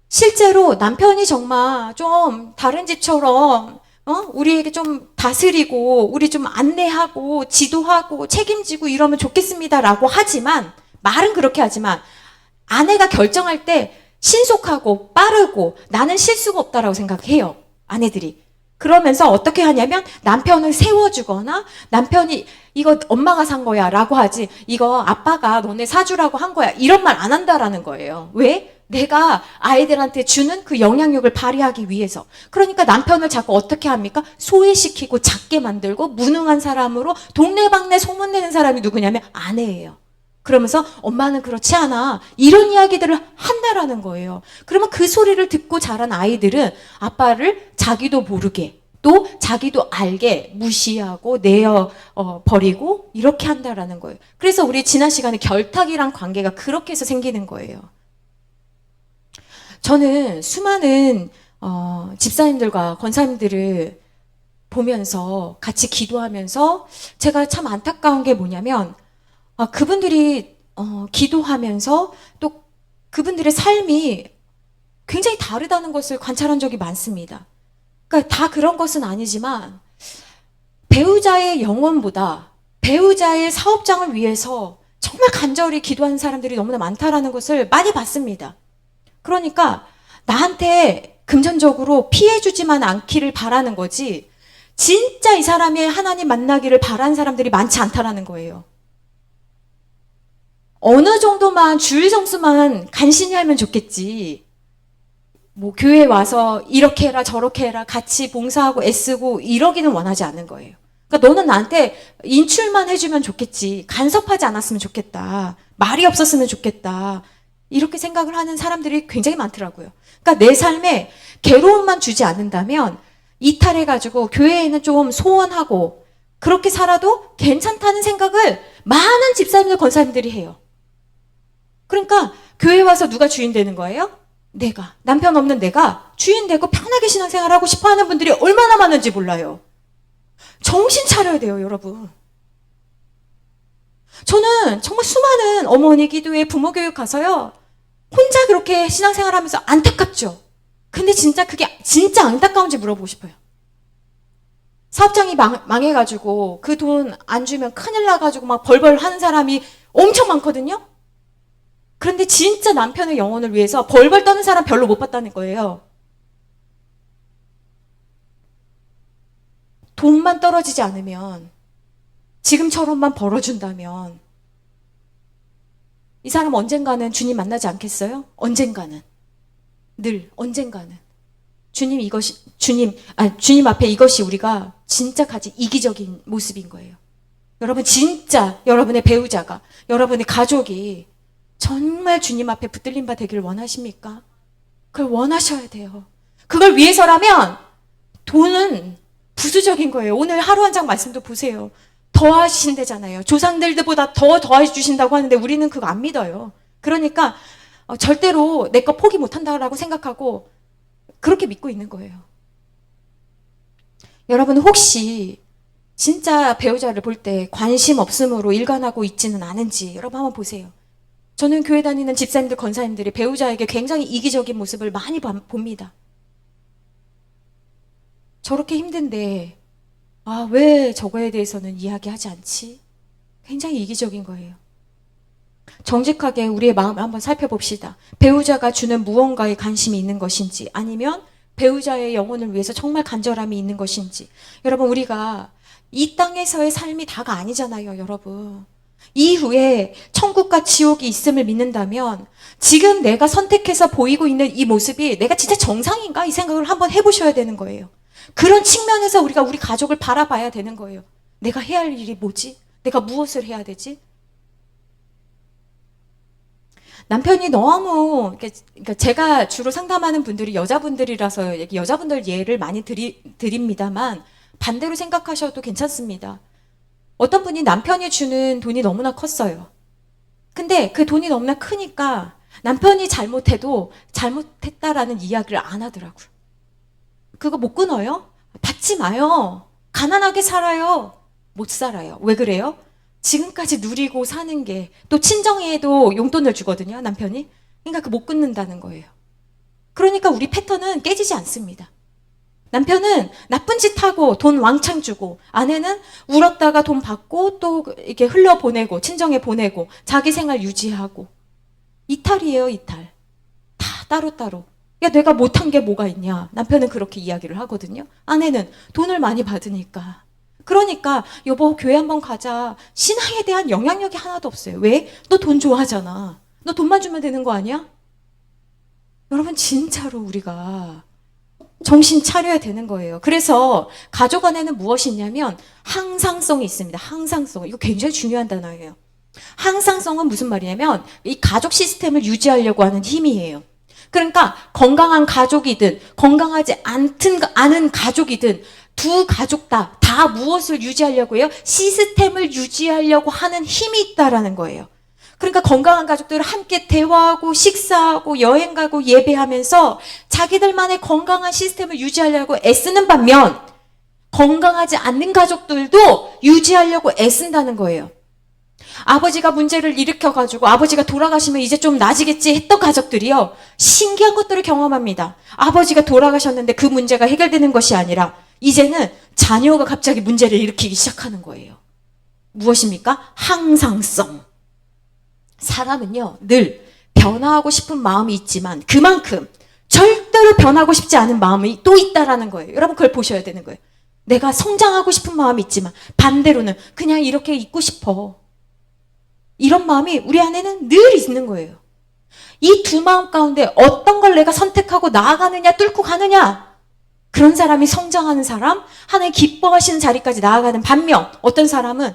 실제로 남편이 정말 좀 다른 집처럼 우리에게 좀 다스리고 우리 좀 안내하고 지도하고 책임지고 이러면 좋겠습니다라고 하지만, 말은 그렇게 하지만 아내가 결정할 때 신속하고 빠르고 나는 실수가 없다라고 생각해요. 아내들이. 그러면서 어떻게 하냐면 남편을 세워주거나, 남편이 이거 엄마가 산 거야 라고 하지, 이거 아빠가 너네 사주라고 한 거야, 이런 말 안 한다라는 거예요. 왜? 내가 아이들한테 주는 그 영향력을 발휘하기 위해서. 그러니까 남편을 자꾸 어떻게 합니까? 소외시키고 작게 만들고 무능한 사람으로 동네방네 소문내는 사람이 누구냐면 아내예요. 그러면서 엄마는 그렇지 않아, 이런 이야기들을 한다라는 거예요. 그러면 그 소리를 듣고 자란 아이들은 아빠를 자기도 모르게 또 자기도 알게 무시하고 버리고 이렇게 한다라는 거예요. 그래서 우리 지난 시간에 결탁이란 관계가 그렇게 해서 생기는 거예요. 저는 수많은 집사님들과 권사님들을 보면서 같이 기도하면서 제가 참 안타까운 게 뭐냐면, 그분들이 기도하면서 또 그분들의 삶이 굉장히 다르다는 것을 관찰한 적이 많습니다. 그러니까 다 그런 것은 아니지만 배우자의 영혼보다 배우자의 사업장을 위해서 정말 간절히 기도하는 사람들이 너무나 많다라는 것을 많이 봤습니다. 그러니까 나한테 금전적으로 피해주지만 않기를 바라는 거지, 진짜 이 사람이 하나님 만나기를 바라는 사람들이 많지 않다라는 거예요. 어느 정도만 주일 성수만 간신히 하면 좋겠지, 뭐 교회 와서 이렇게 해라 저렇게 해라 같이 봉사하고 애쓰고 이러기는 원하지 않는 거예요. 그러니까 너는 나한테 인출만 해주면 좋겠지, 간섭하지 않았으면 좋겠다, 말이 없었으면 좋겠다, 이렇게 생각을 하는 사람들이 굉장히 많더라고요. 그러니까 내 삶에 괴로움만 주지 않는다면 이탈해가지고 교회에는 좀 소원하고 그렇게 살아도 괜찮다는 생각을 많은 집사님들, 권사님들이 해요. 그러니까 교회 와서 누가 주인 되는 거예요? 내가. 남편 없는 내가 주인 되고 편하게 신앙생활하고 싶어하는 분들이 얼마나 많은지 몰라요. 정신 차려야 돼요, 여러분. 저는 정말 수많은 어머니 기도회, 부모 교육 가서요, 혼자 그렇게 신앙생활하면서 안타깝죠. 근데 진짜 그게 진짜 안타까운지 물어보고 싶어요. 사업장이 망해가지고 그 돈 안 주면 큰일 나가지고 막 벌벌 하는 사람이 엄청 많거든요. 그런데 진짜 남편의 영혼을 위해서 벌벌 떠는 사람 별로 못 봤다는 거예요. 돈만 떨어지지 않으면, 지금처럼만 벌어준다면 이 사람 언젠가는 주님 만나지 않겠어요? 언젠가는. 늘 언젠가는. 주님 앞에 이것이 우리가 진짜 가진 이기적인 모습인 거예요. 여러분, 진짜 여러분의 배우자가, 여러분의 가족이 정말 주님 앞에 붙들린 바 되기를 원하십니까? 그걸 원하셔야 돼요. 그걸 위해서라면 돈은 부수적인 거예요. 오늘 하루 한 장 말씀도 보세요. 더하신대잖아요. 조상들보다 더 더해주신다고 하는데 우리는 그거 안 믿어요. 그러니까 절대로 내 거 포기 못한다라고 생각하고 그렇게 믿고 있는 거예요. 여러분, 혹시 진짜 배우자를 볼 때 관심 없음으로 일관하고 있지는 않은지 여러분 한번 보세요. 저는 교회 다니는 집사님들, 권사님들이 배우자에게 굉장히 이기적인 모습을 많이 봅니다. 저렇게 힘든데 왜 저거에 대해서는 이야기하지 않지? 굉장히 이기적인 거예요. 정직하게 우리의 마음을 한번 살펴봅시다. 배우자가 주는 무언가에 관심이 있는 것인지, 아니면 배우자의 영혼을 위해서 정말 간절함이 있는 것인지. 여러분, 우리가 이 땅에서의 삶이 다가 아니잖아요, 여러분. 이후에 천국과 지옥이 있음을 믿는다면 지금 내가 선택해서 보이고 있는 이 모습이 내가 진짜 정상인가? 이 생각을 한번 해보셔야 되는 거예요. 그런 측면에서 우리가 우리 가족을 바라봐야 되는 거예요. 내가 해야 할 일이 뭐지? 내가 무엇을 해야 되지? 남편이 너무, 그러니까 제가 주로 상담하는 분들이 여자분들이라서 여자분들 예를 많이 드립니다만 반대로 생각하셔도 괜찮습니다. 어떤 분이 남편이 주는 돈이 너무나 컸어요. 근데 그 돈이 너무나 크니까 남편이 잘못해도 잘못했다라는 이야기를 안 하더라고요. 그거 못 끊어요? 받지 마요. 가난하게 살아요. 못 살아요. 왜 그래요? 지금까지 누리고 사는 게, 또 친정에도 용돈을 주거든요, 남편이. 그러니까 그 못 끊는다는 거예요. 그러니까 우리 패턴은 깨지지 않습니다. 남편은 나쁜 짓 하고 돈 왕창 주고, 아내는 울었다가 돈 받고 또 이렇게 흘려보내고 친정에 보내고 자기 생활 유지하고. 이탈이에요, 이탈. 다 따로따로. 야, 내가 못한 게 뭐가 있냐. 남편은 그렇게 이야기를 하거든요. 아내는 돈을 많이 받으니까. 그러니까 여보, 교회 한번 가자. 신앙에 대한 영향력이 하나도 없어요. 왜? 너 돈 좋아하잖아. 너 돈만 주면 되는 거 아니야? 여러분, 진짜로 우리가 정신 차려야 되는 거예요. 그래서 가족 안에는 무엇이 있냐면 항상성이 있습니다. 항상성. 이거 굉장히 중요한 단어예요. 항상성은 무슨 말이냐면 이 가족 시스템을 유지하려고 하는 힘이에요. 그러니까 건강한 가족이든 건강하지 않은 가족이든 두 가족 다 무엇을 유지하려고 해요? 시스템을 유지하려고 하는 힘이 있다라는 거예요. 그러니까 건강한 가족들은 함께 대화하고 식사하고 여행 가고 예배하면서 자기들만의 건강한 시스템을 유지하려고 애쓰는 반면 건강하지 않는 가족들도 유지하려고 애쓴다는 거예요. 아버지가 문제를 일으켜가지고 아버지가 돌아가시면 이제 좀 나아지겠지 했던 가족들이요, 신기한 것들을 경험합니다. 아버지가 돌아가셨는데 그 문제가 해결되는 것이 아니라 이제는 자녀가 갑자기 문제를 일으키기 시작하는 거예요. 무엇입니까? 항상성. 사람은요, 늘 변화하고 싶은 마음이 있지만 그만큼 절대로 변하고 싶지 않은 마음이 또 있다라는 거예요. 여러분, 그걸 보셔야 되는 거예요. 내가 성장하고 싶은 마음이 있지만 반대로는 그냥 이렇게 있고 싶어. 이런 마음이 우리 안에는 늘 있는 거예요. 이 두 마음 가운데 어떤 걸 내가 선택하고 나아가느냐, 뚫고 가느냐. 그런 사람이 성장하는 사람, 하나님 기뻐하시는 자리까지 나아가는 반면 어떤 사람은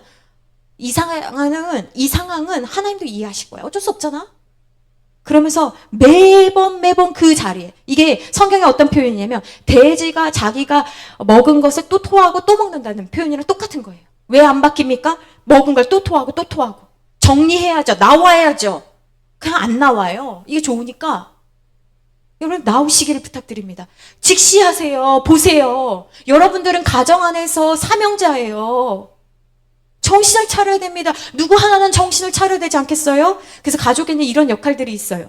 이 상황은 하나님도 이해하실 거야. 어쩔 수 없잖아. 그러면서 매번 그 자리에, 이게 성경에 어떤 표현이냐면 돼지가 자기가 먹은 것을 또 토하고 또 먹는다는 표현이랑 똑같은 거예요. 왜 안 바뀝니까? 먹은 걸 또 토하고 또 토하고. 정리해야죠. 나와야죠. 그냥 안 나와요. 이게 좋으니까 여러분, 나오시기를 부탁드립니다. 직시하세요. 보세요. 여러분들은 가정 안에서 사명자예요. 정신을 차려야 됩니다. 누구 하나는 정신을 차려야 되지 않겠어요? 그래서 가족에는 이런 역할들이 있어요.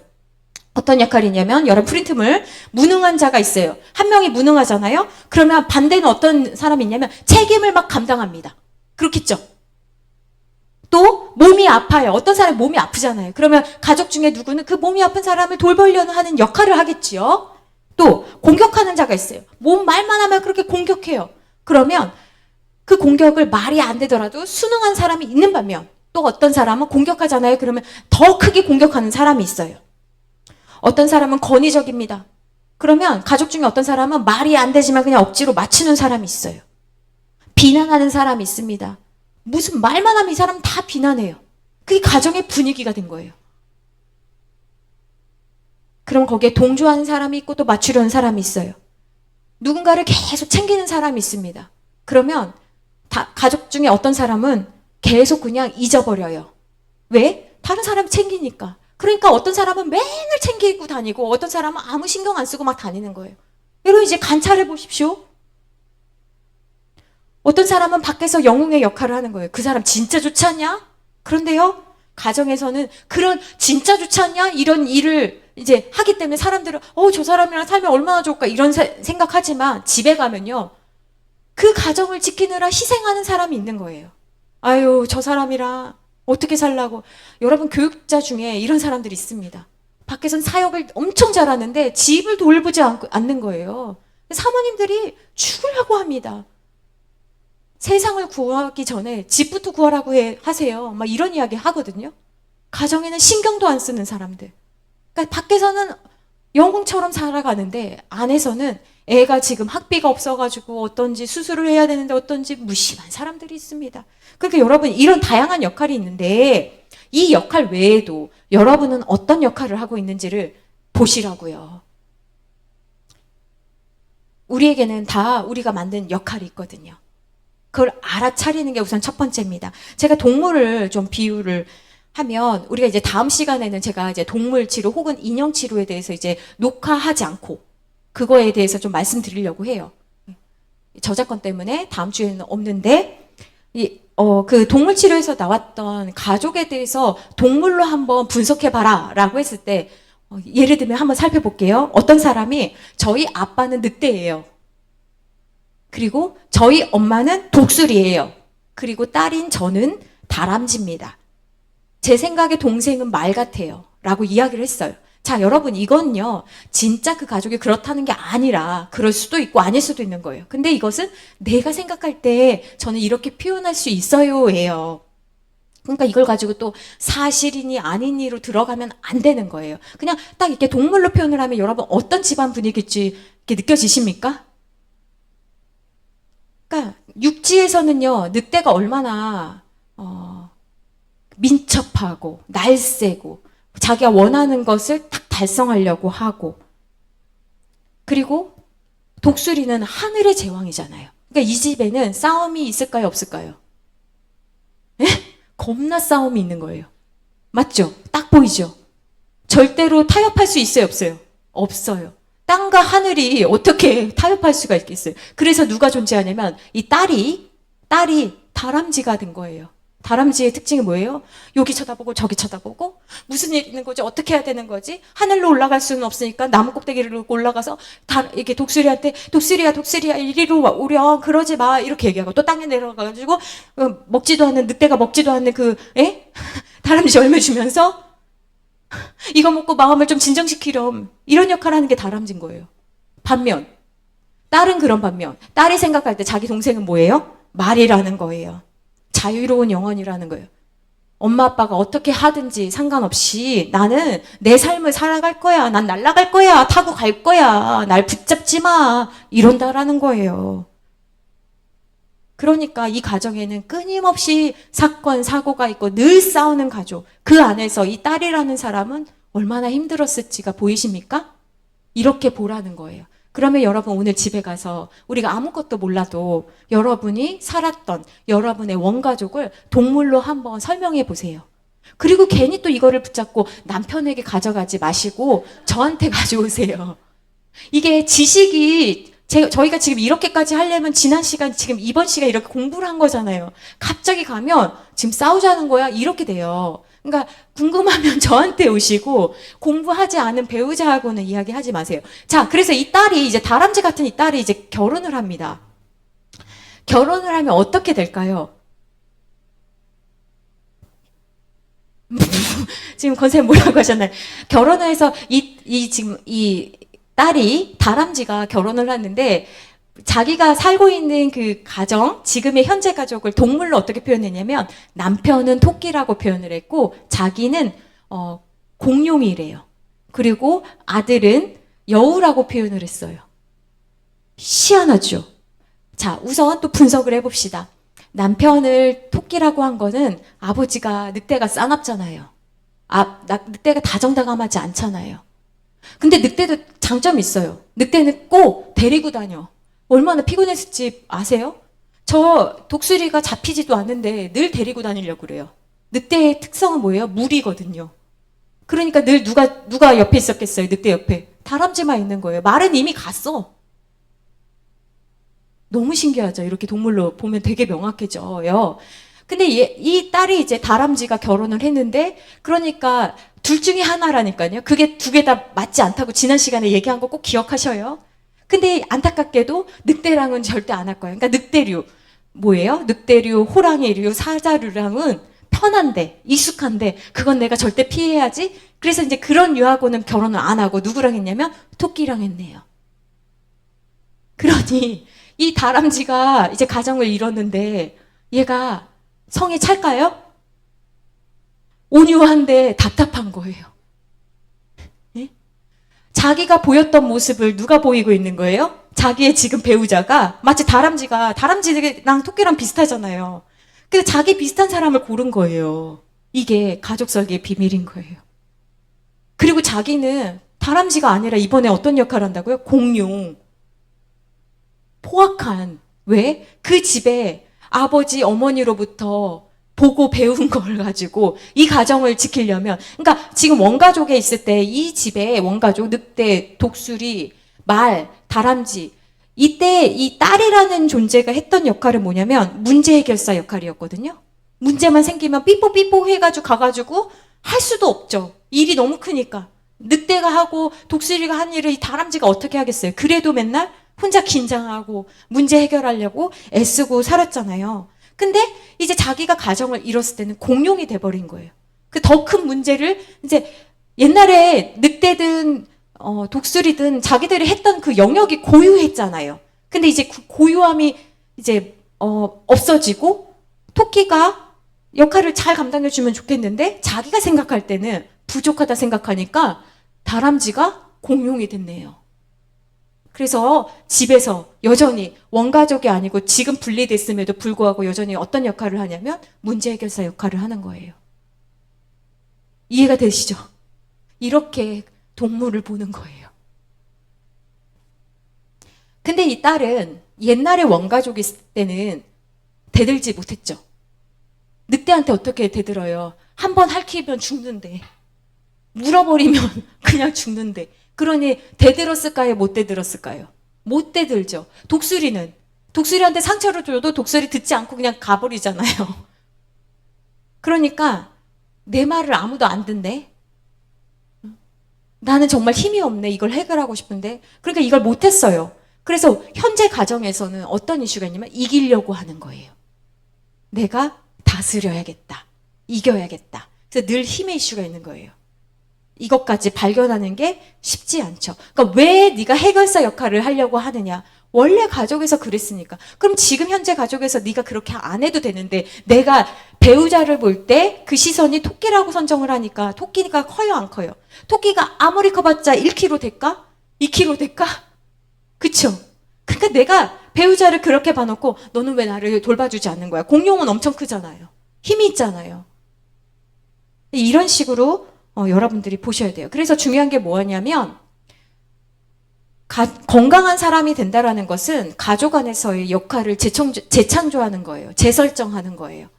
어떤 역할이냐면, 여러분 프린트물, 무능한 자가 있어요. 한 명이 무능하잖아요? 그러면 반대는 어떤 사람이 있냐면 책임을 막 감당합니다. 그렇겠죠? 또 몸이 아파요. 어떤 사람이 몸이 아프잖아요. 그러면 가족 중에 누구는 그 몸이 아픈 사람을 돌보려는 하는 역할을 하겠지요. 또 공격하는 자가 있어요. 말만 하면 그렇게 공격해요. 그러면 그 공격을 말이 안 되더라도 순응한 사람이 있는 반면 또 어떤 사람은 공격하잖아요. 그러면 더 크게 공격하는 사람이 있어요. 어떤 사람은 권위적입니다. 그러면 가족 중에 어떤 사람은 말이 안 되지만 그냥 억지로 맞추는 사람이 있어요. 비난하는 사람이 있습니다. 무슨 말만 하면 이 사람은 다 비난해요. 그게 가정의 분위기가 된 거예요. 그럼 거기에 동조하는 사람이 있고 또 맞추려는 사람이 있어요. 누군가를 계속 챙기는 사람이 있습니다. 그러면 가족 중에 어떤 사람은 계속 그냥 잊어버려요. 왜? 다른 사람이 챙기니까. 그러니까 어떤 사람은 맨날 챙기고 다니고 어떤 사람은 아무 신경 안 쓰고 막 다니는 거예요. 여러분 이제 관찰해 보십시오. 어떤 사람은 밖에서 영웅의 역할을 하는 거예요. 그 사람 진짜 좋지 않냐? 그런데요, 가정에서는 그런 진짜 좋지 않냐? 이런 일을 이제 하기 때문에 사람들은 저 사람이랑 살면 얼마나 좋을까 이런 생각하지만 집에 가면요, 그 가정을 지키느라 희생하는 사람이 있는 거예요. 아유, 저 사람이랑 어떻게 살라고. 여러분 교육자 중에 이런 사람들이 있습니다. 밖에선 사역을 엄청 잘하는데 집을 돌보지 않는 거예요. 사모님들이 죽으려고 합니다. 세상을 구하기 전에 집부터 구하라고 하세요. 막 이런 이야기 하거든요. 가정에는 신경도 안 쓰는 사람들. 그러니까 밖에서는 영웅처럼 살아가는데 안에서는 애가 지금 학비가 없어가지고 어떤지 수술을 해야 되는데 어떤지 무심한 사람들이 있습니다. 그러니까 여러분 이런 다양한 역할이 있는데 이 역할 외에도 여러분은 어떤 역할을 하고 있는지를 보시라고요. 우리에게는 다 우리가 만든 역할이 있거든요. 그걸 알아차리는 게 우선 첫 번째입니다. 제가 동물을 좀 비유를 하면 우리가 이제 다음 시간에는 제가 이제 동물 치료 혹은 인형 치료에 대해서 이제 녹화하지 않고 그거에 대해서 좀 말씀드리려고 해요. 저작권 때문에 다음 주에는 없는데 그 동물 치료에서 나왔던 가족에 대해서 동물로 한번 분석해봐라 라고 했을 때 예를 들면 한번 살펴볼게요. 어떤 사람이 저희 아빠는 늑대예요. 그리고 저희 엄마는 독수리예요. 그리고 딸인 저는 다람쥐입니다. 제 생각에 동생은 말 같아요. 라고 이야기를 했어요. 자, 여러분 이건요, 진짜 그 가족이 그렇다는 게 아니라 그럴 수도 있고 아닐 수도 있는 거예요. 근데 이것은 내가 생각할 때 저는 이렇게 표현할 수 있어요 예요. 그러니까 이걸 가지고 또 사실이니 아니니로 들어가면 안 되는 거예요. 그냥 딱 이렇게 동물로 표현을 하면 여러분 어떤 집안 분위기일지 이렇게 느껴지십니까? 그러니까 육지에서는요, 늑대가 얼마나 민첩하고 날쌔고 자기가 원하는 것을 딱 달성하려고 하고, 그리고 독수리는 하늘의 제왕이잖아요. 그러니까 이 집에는 싸움이 있을까요, 없을까요? 에? 겁나 싸움이 있는 거예요. 맞죠? 딱 보이죠? 절대로 타협할 수 있어요, 없어요? 없어요. 땅과 하늘이 어떻게 타협할 수가 있겠어요? 그래서 누가 존재하냐면 이 딸이 다람쥐가 된 거예요. 다람쥐의 특징이 뭐예요? 여기 쳐다보고 저기 쳐다보고 무슨 일 있는 거지? 어떻게 해야 되는 거지? 하늘로 올라갈 수는 없으니까 나무 꼭대기를 올라가서 이렇게 독수리한테 독수리야 이리로 오렴 그러지 마 이렇게 얘기하고 또 땅에 내려가가지고 먹지도 않는 늑대가 먹지도 않는 다람쥐 열매 주면서 이거 먹고 마음을 좀 진정시키렴 이런 역할을 하는 게 다람쥐인 거예요. 반면 딸은 그런 반면 딸이 생각할 때 자기 동생은 뭐예요? 말이라는 거예요. 자유로운 영혼이라는 거예요. 엄마 아빠가 어떻게 하든지 상관없이 나는 내 삶을 살아갈 거야. 난 날아갈 거야. 타고 갈 거야. 날 붙잡지 마. 이런다라는 거예요. 그러니까 이 가정에는 끊임없이 사건, 사고가 있고 늘 싸우는 가족. 그 안에서 이 딸이라는 사람은 얼마나 힘들었을지가 보이십니까? 이렇게 보라는 거예요. 그러면 여러분 오늘 집에 가서 우리가 아무것도 몰라도 여러분이 살았던 여러분의 원가족을 동물로 한번 설명해 보세요. 그리고 괜히 또 이거를 붙잡고 남편에게 가져가지 마시고 저한테 가져오세요. 이게 지식이 저희가 지금 이렇게까지 하려면 지난 시간, 지금 이번 시간 이렇게 공부를 한 거잖아요. 갑자기 가면 지금 싸우자는 거야? 이렇게 돼요. 그러니까 궁금하면 저한테 오시고 공부하지 않은 배우자하고는 이야기하지 마세요. 자, 그래서 이 딸이 이제 다람쥐 같은 이 딸이 이제 결혼을 합니다. 결혼을 하면 어떻게 될까요? 지금 권사님 뭐라고 하셨나요? 결혼을 해서 지금 이 딸이 다람쥐가 결혼을 했는데 자기가 살고 있는 그 가정, 지금의 현재 가족을 동물로 어떻게 표현했냐면 남편은 토끼라고 표현을 했고 자기는 공룡이래요. 그리고 아들은 여우라고 표현을 했어요. 희한하죠? 자, 우선 또 분석을 해봅시다. 남편을 토끼라고 한 거는 아버지가 늑대가 싸납잖아요. 늑대가 다정다감하지 않잖아요. 근데 늑대도 장점이 있어요. 늑대는 꼭 데리고 다녀. 얼마나 피곤했을지 아세요? 저 독수리가 잡히지도 않는데 늘 데리고 다니려고 그래요. 늑대의 특성은 뭐예요? 무리거든요. 그러니까 늘 누가 옆에 있었겠어요? 늑대 옆에. 다람쥐만 있는 거예요. 말은 이미 갔어. 너무 신기하죠? 이렇게 동물로 보면 되게 명확해져요. 근데 이 딸이 이제 다람쥐가 결혼을 했는데, 그러니까 둘 중에 하나라니까요. 그게 두 개 다 맞지 않다고 지난 시간에 얘기한 거 꼭 기억하셔요. 근데 안타깝게도 늑대랑은 절대 안 할 거예요. 그러니까 늑대류, 뭐예요? 늑대류, 호랑이류, 사자류랑은 편한데, 익숙한데, 그건 내가 절대 피해야지. 그래서 이제 그런 유하고는 결혼을 안 하고 누구랑 했냐면 토끼랑 했네요. 그러니 이 다람쥐가 이제 가정을 이뤘는데 얘가 성에 찰까요? 온유한데 답답한 거예요. 예? 자기가 보였던 모습을 누가 보이고 있는 거예요? 자기의 지금 배우자가 마치 다람쥐랑 토끼랑 비슷하잖아요. 근데 자기 비슷한 사람을 고른 거예요. 이게 가족 설계의 비밀인 거예요. 그리고 자기는 다람쥐가 아니라 이번에 어떤 역할을 한다고요? 공룡. 포악한. 왜? 그 집에 아버지, 어머니로부터 보고 배운 걸 가지고 이 가정을 지키려면, 그러니까 지금 원가족에 있을 때 이 집에 원가족, 늑대, 독수리, 말, 다람쥐, 이때 이 딸이라는 존재가 했던 역할은 뭐냐면 문제 해결사 역할이었거든요. 문제만 생기면 삐뽀삐뽀 해가지고 가가지고 할 수도 없죠. 일이 너무 크니까. 늑대가 하고 독수리가 한 일을 이 다람쥐가 어떻게 하겠어요. 그래도 맨날 혼자 긴장하고 문제 해결하려고 애쓰고 살았잖아요. 근데 이제 자기가 가정을 이뤘을 때는 공룡이 돼버린 거예요. 그 더 큰 문제를 이제 옛날에 늑대든 독수리든 자기들이 했던 그 영역이 고유했잖아요. 근데 이제 그 고유함이 이제 없어지고 토끼가 역할을 잘 감당해주면 좋겠는데 자기가 생각할 때는 부족하다 생각하니까 다람쥐가 공룡이 됐네요. 그래서 집에서 여전히 원가족이 아니고 지금 분리됐음에도 불구하고 여전히 어떤 역할을 하냐면 문제 해결사 역할을 하는 거예요. 이해가 되시죠? 이렇게 동물을 보는 거예요. 근데 이 딸은 옛날에 원가족이 있을 때는 대들지 못했죠. 늑대한테 어떻게 대들어요? 한번 핥히면 죽는데, 물어버리면 그냥 죽는데. 그러니 대들었을까요? 못 대들었을까요? 못 대들죠. 독수리한테 상처를 줘도 독수리 듣지 않고 그냥 가버리잖아요. 그러니까 내 말을 아무도 안 듣네. 나는 정말 힘이 없네. 이걸 해결하고 싶은데. 그러니까 이걸 못했어요. 그래서 현재 가정에서는 어떤 이슈가 있냐면 이기려고 하는 거예요. 내가 다스려야겠다. 이겨야겠다. 그래서 늘 힘의 이슈가 있는 거예요. 이것까지 발견하는 게 쉽지 않죠. 그러니까 왜 네가 해결사 역할을 하려고 하느냐. 원래 가족에서 그랬으니까. 그럼 지금 현재 가족에서 네가 그렇게 안 해도 되는데 내가 배우자를 볼 때 그 시선이 토끼라고 선정을 하니까 토끼가 커요, 안 커요? 토끼가 아무리 커봤자 1kg 될까? 2kg 될까? 그쵸? 그러니까 내가 배우자를 그렇게 봐놓고 너는 왜 나를 돌봐주지 않는 거야? 공룡은 엄청 크잖아요. 힘이 있잖아요. 이런 식으로 여러분들이 보셔야 돼요. 그래서 중요한 게 뭐냐면 건강한 사람이 된다라는 것은 가족 안에서의 역할을 재창조하는 거예요. 재설정하는 거예요.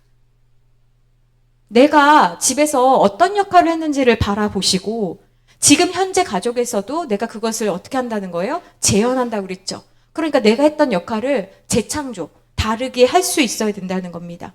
내가 집에서 어떤 역할을 했는지를 바라보시고 지금 현재 가족에서도 내가 그것을 어떻게 한다는 거예요? 재현한다고 그랬죠. 그러니까 내가 했던 역할을 재창조, 다르게 할 수 있어야 된다는 겁니다.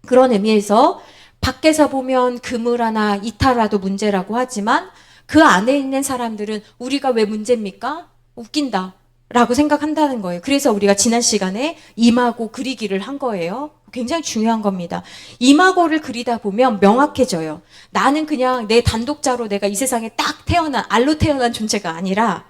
그런 의미에서 밖에서 보면 그물 하나 이탈화도 문제라고 하지만 그 안에 있는 사람들은 우리가 왜 문제입니까? 웃긴다 라고 생각한다는 거예요. 그래서 우리가 지난 시간에 이마고 그리기를 한 거예요. 굉장히 중요한 겁니다. 이마고를 그리다 보면 명확해져요. 나는 그냥 내 단독자로 내가 이 세상에 딱 알로 태어난 존재가 아니라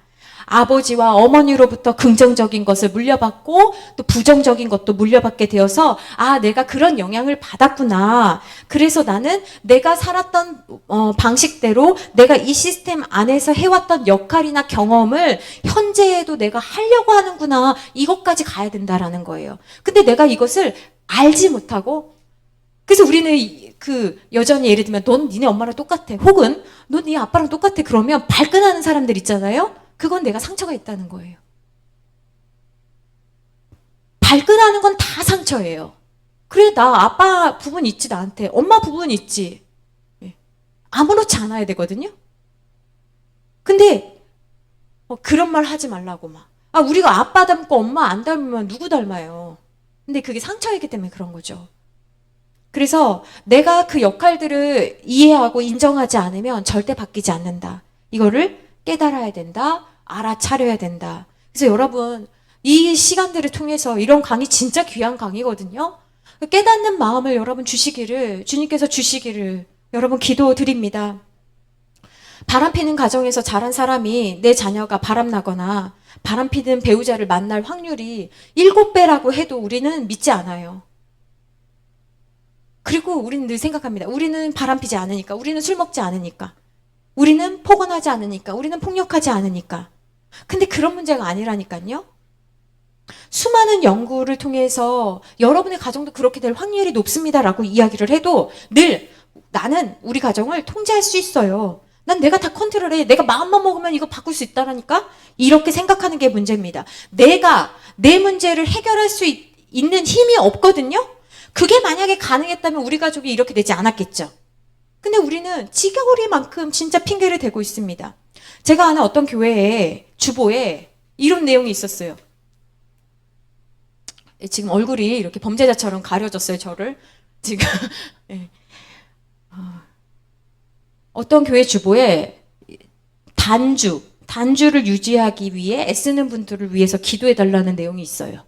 아버지와 어머니로부터 긍정적인 것을 물려받고 또 부정적인 것도 물려받게 되어서 아, 내가 그런 영향을 받았구나. 그래서 나는 내가 살았던 방식대로 내가 이 시스템 안에서 해왔던 역할이나 경험을 현재에도 내가 하려고 하는구나. 이것까지 가야 된다라는 거예요. 근데 내가 이것을 알지 못하고 그래서 우리는 여전히 예를 들면 넌 니네 엄마랑 똑같아. 혹은 넌 네 아빠랑 똑같아. 그러면 발끈하는 사람들 있잖아요. 그건 내가 상처가 있다는 거예요. 발끈하는 건 다 상처예요. 그래, 나 아빠 부분 있지, 나한테. 엄마 부분 있지. 아무렇지 않아야 되거든요. 근데 그런 말 하지 말라고 막. 아, 우리가 아빠 닮고 엄마 안 닮으면 누구 닮아요? 근데 그게 상처이기 때문에 그런 거죠. 그래서 내가 그 역할들을 이해하고 인정하지 않으면 절대 바뀌지 않는다. 이거를 깨달아야 된다. 알아차려야 된다. 그래서 여러분, 이 시간들을 통해서 이런 강의 진짜 귀한 강의거든요. 깨닫는 마음을 여러분 주님께서 주시기를 여러분 기도드립니다. 바람피는 가정에서 자란 사람이 내 자녀가 바람나거나 바람피는 배우자를 만날 확률이 7배라고 해도 우리는 믿지 않아요. 그리고 우리는 늘 생각합니다. 우리는 바람피지 않으니까, 우리는 술 먹지 않으니까, 우리는 폭언하지 않으니까, 우리는 폭력하지 않으니까. 근데 그런 문제가 아니라니까요. 수많은 연구를 통해서 여러분의 가정도 그렇게 될 확률이 높습니다라고 이야기를 해도 늘 나는 우리 가정을 통제할 수 있어요. 난 내가 다 컨트롤해. 내가 마음만 먹으면 이거 바꿀 수 있다라니까? 이렇게 생각하는 게 문제입니다. 내가 내 문제를 해결할 수 있는 힘이 없거든요? 그게 만약에 가능했다면 우리 가족이 이렇게 되지 않았겠죠. 근데 우리는 지겨울이만큼 진짜 핑계를 대고 있습니다. 제가 아는 어떤 교회에 주보에 이런 내용이 있었어요. 지금 얼굴이 이렇게 범죄자처럼 가려졌어요, 저를. 지금. 네. 어떤 교회 주보에 단주를 유지하기 위해 애쓰는 분들을 위해서 기도해달라는 내용이 있어요.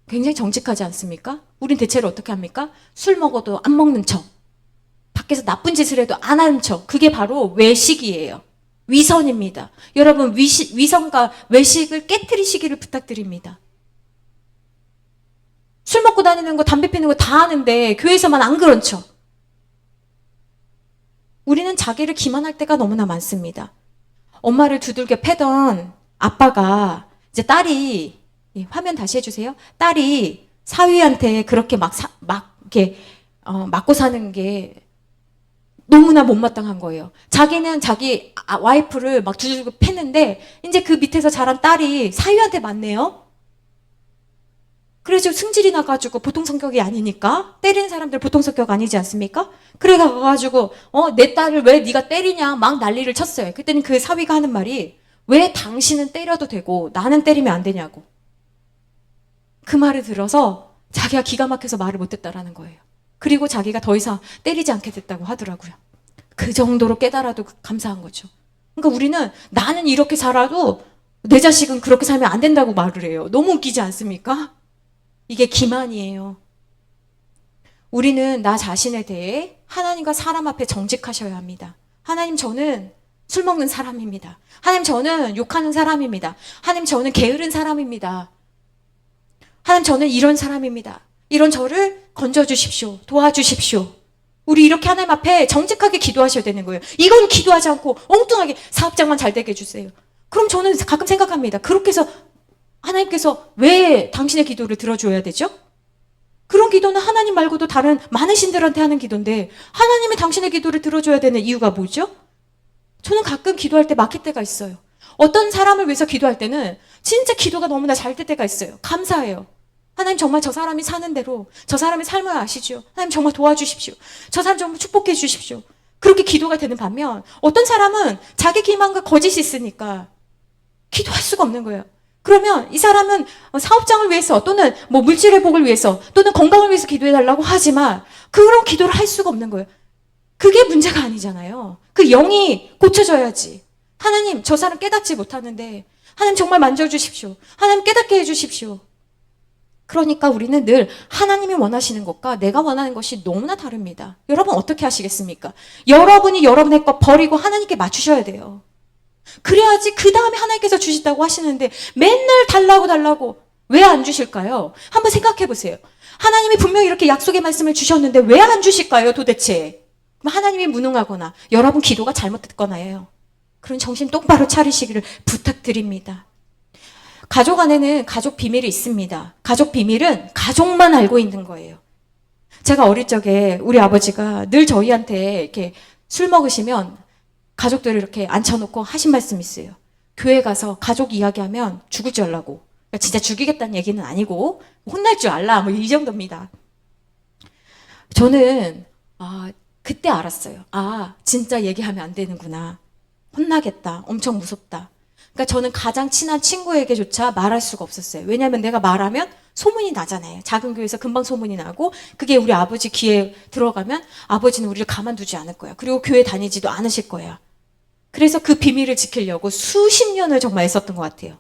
굉장히 정직하지 않습니까? 우린 대체로 어떻게 합니까? 술 먹어도 안 먹는 척. 밖에서 나쁜 짓을 해도 안 하는 척. 그게 바로 외식이에요. 위선입니다. 여러분, 위선과 외식을 깨트리시기를 부탁드립니다. 술 먹고 다니는 거, 담배 피는 거 다 하는데 교회에서만 안 그런 척. 우리는 자기를 기만할 때가 너무나 많습니다. 엄마를 두들겨 패던 아빠가 이제 딸이 화면 다시 해주세요. 딸이 사위한테 그렇게 이렇게 맞고 사는 게 너무나 못마땅한 거예요. 자기는 자기 와이프를 막 두들겨 팼는데 이제 그 밑에서 자란 딸이 사위한테 맞네요. 그래서 승질이 나가지고 보통 성격이 아니니까 때리는 사람들 보통 성격 아니지 않습니까? 그래 가가지고 내 딸을 왜 네가 때리냐 막 난리를 쳤어요. 그때는 그 사위가 하는 말이 왜 당신은 때려도 되고 나는 때리면 안 되냐고. 그 말을 들어서 자기가 기가 막혀서 말을 못했다라는 거예요. 그리고 자기가 더 이상 때리지 않게 됐다고 하더라고요. 그 정도로 깨달아도 감사한 거죠. 그러니까 우리는 나는 이렇게 살아도 내 자식은 그렇게 살면 안 된다고 말을 해요. 너무 웃기지 않습니까? 이게 기만이에요. 우리는 나 자신에 대해 하나님과 사람 앞에 정직하셔야 합니다. 하나님, 저는 술 먹는 사람입니다. 하나님, 저는 욕하는 사람입니다. 하나님, 저는 게으른 사람입니다. 하나님, 저는 이런 사람입니다. 이런 저를 건져주십시오. 도와주십시오. 우리 이렇게 하나님 앞에 정직하게 기도하셔야 되는 거예요. 이건 기도하지 않고 엉뚱하게 사업장만 잘 되게 해주세요. 그럼 저는 가끔 생각합니다. 그렇게 해서 하나님께서 왜 당신의 기도를 들어줘야 되죠? 그런 기도는 하나님 말고도 다른 많은 신들한테 하는 기도인데 하나님이 당신의 기도를 들어줘야 되는 이유가 뭐죠? 저는 가끔 기도할 때 막힐 때가 있어요. 어떤 사람을 위해서 기도할 때는 진짜 기도가 너무나 잘 될 때가 있어요. 감사해요. 하나님, 정말 저 사람이 사는 대로 저 사람의 삶을 아시죠? 하나님, 정말 도와주십시오. 저 사람 정말 축복해 주십시오. 그렇게 기도가 되는 반면 어떤 사람은 자기 기만과 거짓이 있으니까 기도할 수가 없는 거예요. 그러면 이 사람은 사업장을 위해서 또는 뭐 물질의 복을 위해서 또는 건강을 위해서 기도해달라고 하지만 그런 기도를 할 수가 없는 거예요. 그게 문제가 아니잖아요. 그 영이 고쳐져야지. 하나님, 저 사람 깨닫지 못하는데 하나님 정말 만져주십시오. 하나님 깨닫게 해주십시오. 그러니까 우리는 늘 하나님이 원하시는 것과 내가 원하는 것이 너무나 다릅니다. 여러분 어떻게 하시겠습니까? 여러분이 여러분의 것 버리고 하나님께 맞추셔야 돼요. 그래야지 그 다음에 하나님께서 주신다고 하시는데 맨날 달라고 왜 안 주실까요? 한번 생각해 보세요. 하나님이 분명히 이렇게 약속의 말씀을 주셨는데 왜 안 주실까요, 도대체? 하나님이 무능하거나 여러분 기도가 잘못됐거나예요. 그런 정신 똑바로 차리시기를 부탁드립니다. 가족 안에는 가족 비밀이 있습니다. 가족 비밀은 가족만 알고 있는 거예요. 제가 어릴 적에 우리 아버지가 늘 저희한테 이렇게 술 먹으시면 가족들을 이렇게 앉혀놓고 하신 말씀이 있어요. 교회 가서 가족 이야기하면 죽을 줄 알라고. 그러니까 진짜 죽이겠다는 얘기는 아니고 혼날 줄 알라 뭐 이 정도입니다. 저는 그때 알았어요. 진짜 얘기하면 안 되는구나. 혼나겠다. 엄청 무섭다. 그러니까 저는 가장 친한 친구에게조차 말할 수가 없었어요. 왜냐하면 내가 말하면 소문이 나잖아요. 작은 교회에서 금방 소문이 나고 그게 우리 아버지 귀에 들어가면 아버지는 우리를 가만두지 않을 거야. 그리고 교회 다니지도 않으실 거야. 그래서 그 비밀을 지키려고 수십 년을 정말 애썼던 것 같아요.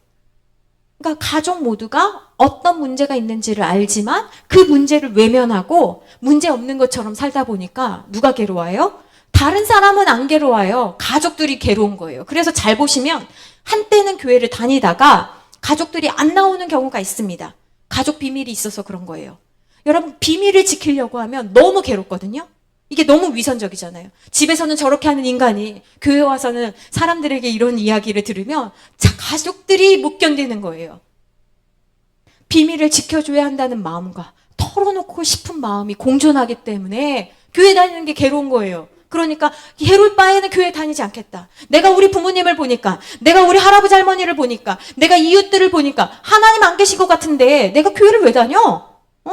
그러니까 가족 모두가 어떤 문제가 있는지를 알지만 그 문제를 외면하고 문제 없는 것처럼 살다 보니까 누가 괴로워요? 다른 사람은 안 괴로워요. 가족들이 괴로운 거예요. 그래서 잘 보시면 한때는 교회를 다니다가 가족들이 안 나오는 경우가 있습니다. 가족 비밀이 있어서 그런 거예요. 여러분, 비밀을 지키려고 하면 너무 괴롭거든요. 이게 너무 위선적이잖아요. 집에서는 저렇게 하는 인간이 교회 와서는 사람들에게 이런 이야기를 들으면 가족들이 못 견디는 거예요. 비밀을 지켜줘야 한다는 마음과 털어놓고 싶은 마음이 공존하기 때문에 교회 다니는 게 괴로운 거예요. 그러니까 괴로울 바에는 교회 다니지 않겠다. 내가 우리 부모님을 보니까, 내가 우리 할아버지 할머니를 보니까, 내가 이웃들을 보니까 하나님 안 계신 것 같은데 내가 교회를 왜 다녀?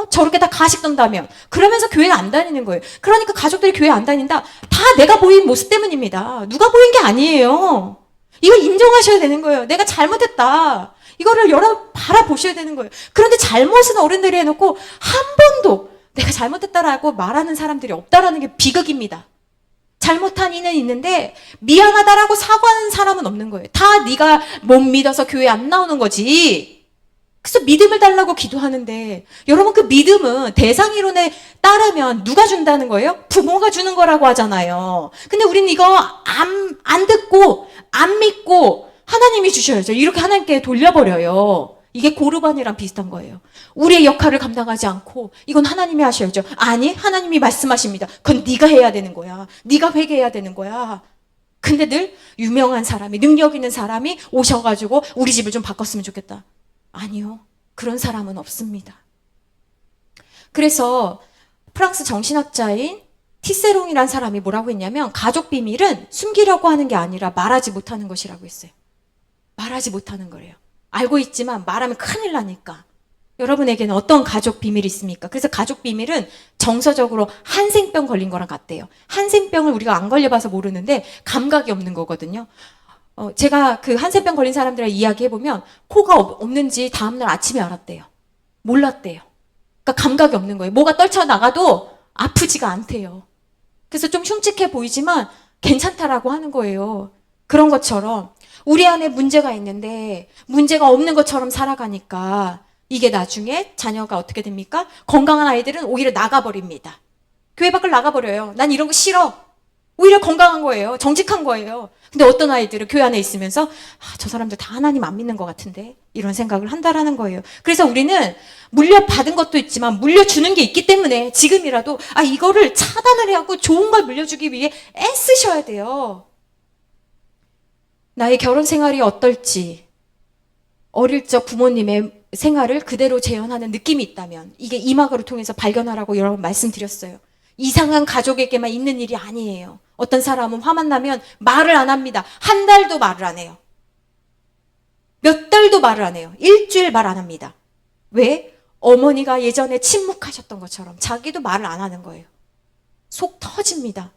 저렇게 다 가식 던다면. 그러면서 교회 안 다니는 거예요. 그러니까 가족들이 교회 안 다닌다. 다 내가 보인 모습 때문입니다. 누가 보인 게 아니에요. 이거 인정하셔야 되는 거예요. 내가 잘못했다. 이거를 여러분 바라보셔야 되는 거예요. 그런데 잘못은 어른들이 해놓고 한 번도 내가 잘못했다라고 말하는 사람들이 없다라는 게 비극입니다. 잘못한 이는 있는데 미안하다라고 사과하는 사람은 없는 거예요. 다 네가 못 믿어서 교회 안 나오는 거지. 그래서 믿음을 달라고 기도하는데 여러분 그 믿음은 대상이론에 따르면 누가 준다는 거예요? 부모가 주는 거라고 하잖아요. 근데 우리는 이거 안 듣고 안 믿고 하나님이 주셔야죠. 이렇게 하나님께 돌려버려요. 이게 고르반이랑 비슷한 거예요. 우리의 역할을 감당하지 않고 이건 하나님이 하셔야죠. 아니 하나님이 말씀하십니다. 그건 네가 해야 되는 거야. 네가 회개해야 되는 거야. 근데 늘 유명한 사람이 능력 있는 사람이 오셔가지고 우리 집을 좀 바꿨으면 좋겠다. 아니요. 그런 사람은 없습니다. 그래서 프랑스 정신학자인 티세롱이라는 사람이 뭐라고 했냐면 가족 비밀은 숨기려고 하는 게 아니라 말하지 못하는 것이라고 했어요. 말하지 못하는 거래요. 알고 있지만 말하면 큰일 나니까. 여러분에게는 어떤 가족 비밀이 있습니까? 그래서 가족 비밀은 정서적으로 한센병 걸린 거랑 같대요. 한센병을 우리가 안 걸려봐서 모르는데 감각이 없는 거거든요. 제가 그 한센병 걸린 사람들이랑 이야기해보면 코가 없는지 다음날 아침에 알았대요. 몰랐대요. 그러니까 감각이 없는 거예요. 뭐가 떨쳐나가도 아프지가 않대요. 그래서 좀 흉측해 보이지만 괜찮다라고 하는 거예요. 그런 것처럼 우리 안에 문제가 있는데 문제가 없는 것처럼 살아가니까 이게 나중에 자녀가 어떻게 됩니까? 건강한 아이들은 오히려 나가버립니다. 교회 밖을 나가버려요. 난 이런 거 싫어. 오히려 건강한 거예요. 정직한 거예요. 근데 어떤 아이들은 교회 안에 있으면서 저 사람들 다 하나님 안 믿는 것 같은데 이런 생각을 한다라는 거예요. 그래서 우리는 물려받은 것도 있지만 물려주는 게 있기 때문에 지금이라도 이거를 차단을 하고 좋은 걸 물려주기 위해 애쓰셔야 돼요. 나의 결혼 생활이 어떨지 어릴 적 부모님의 생활을 그대로 재현하는 느낌이 있다면 이게 이막으로 통해서 발견하라고 여러 번 말씀드렸어요. 이상한 가족에게만 있는 일이 아니에요. 어떤 사람은 화만 나면 말을 안 합니다. 한 달도 말을 안 해요. 몇 달도 말을 안 해요. 일주일 말 안 합니다. 왜? 어머니가 예전에 침묵하셨던 것처럼 자기도 말을 안 하는 거예요. 속 터집니다.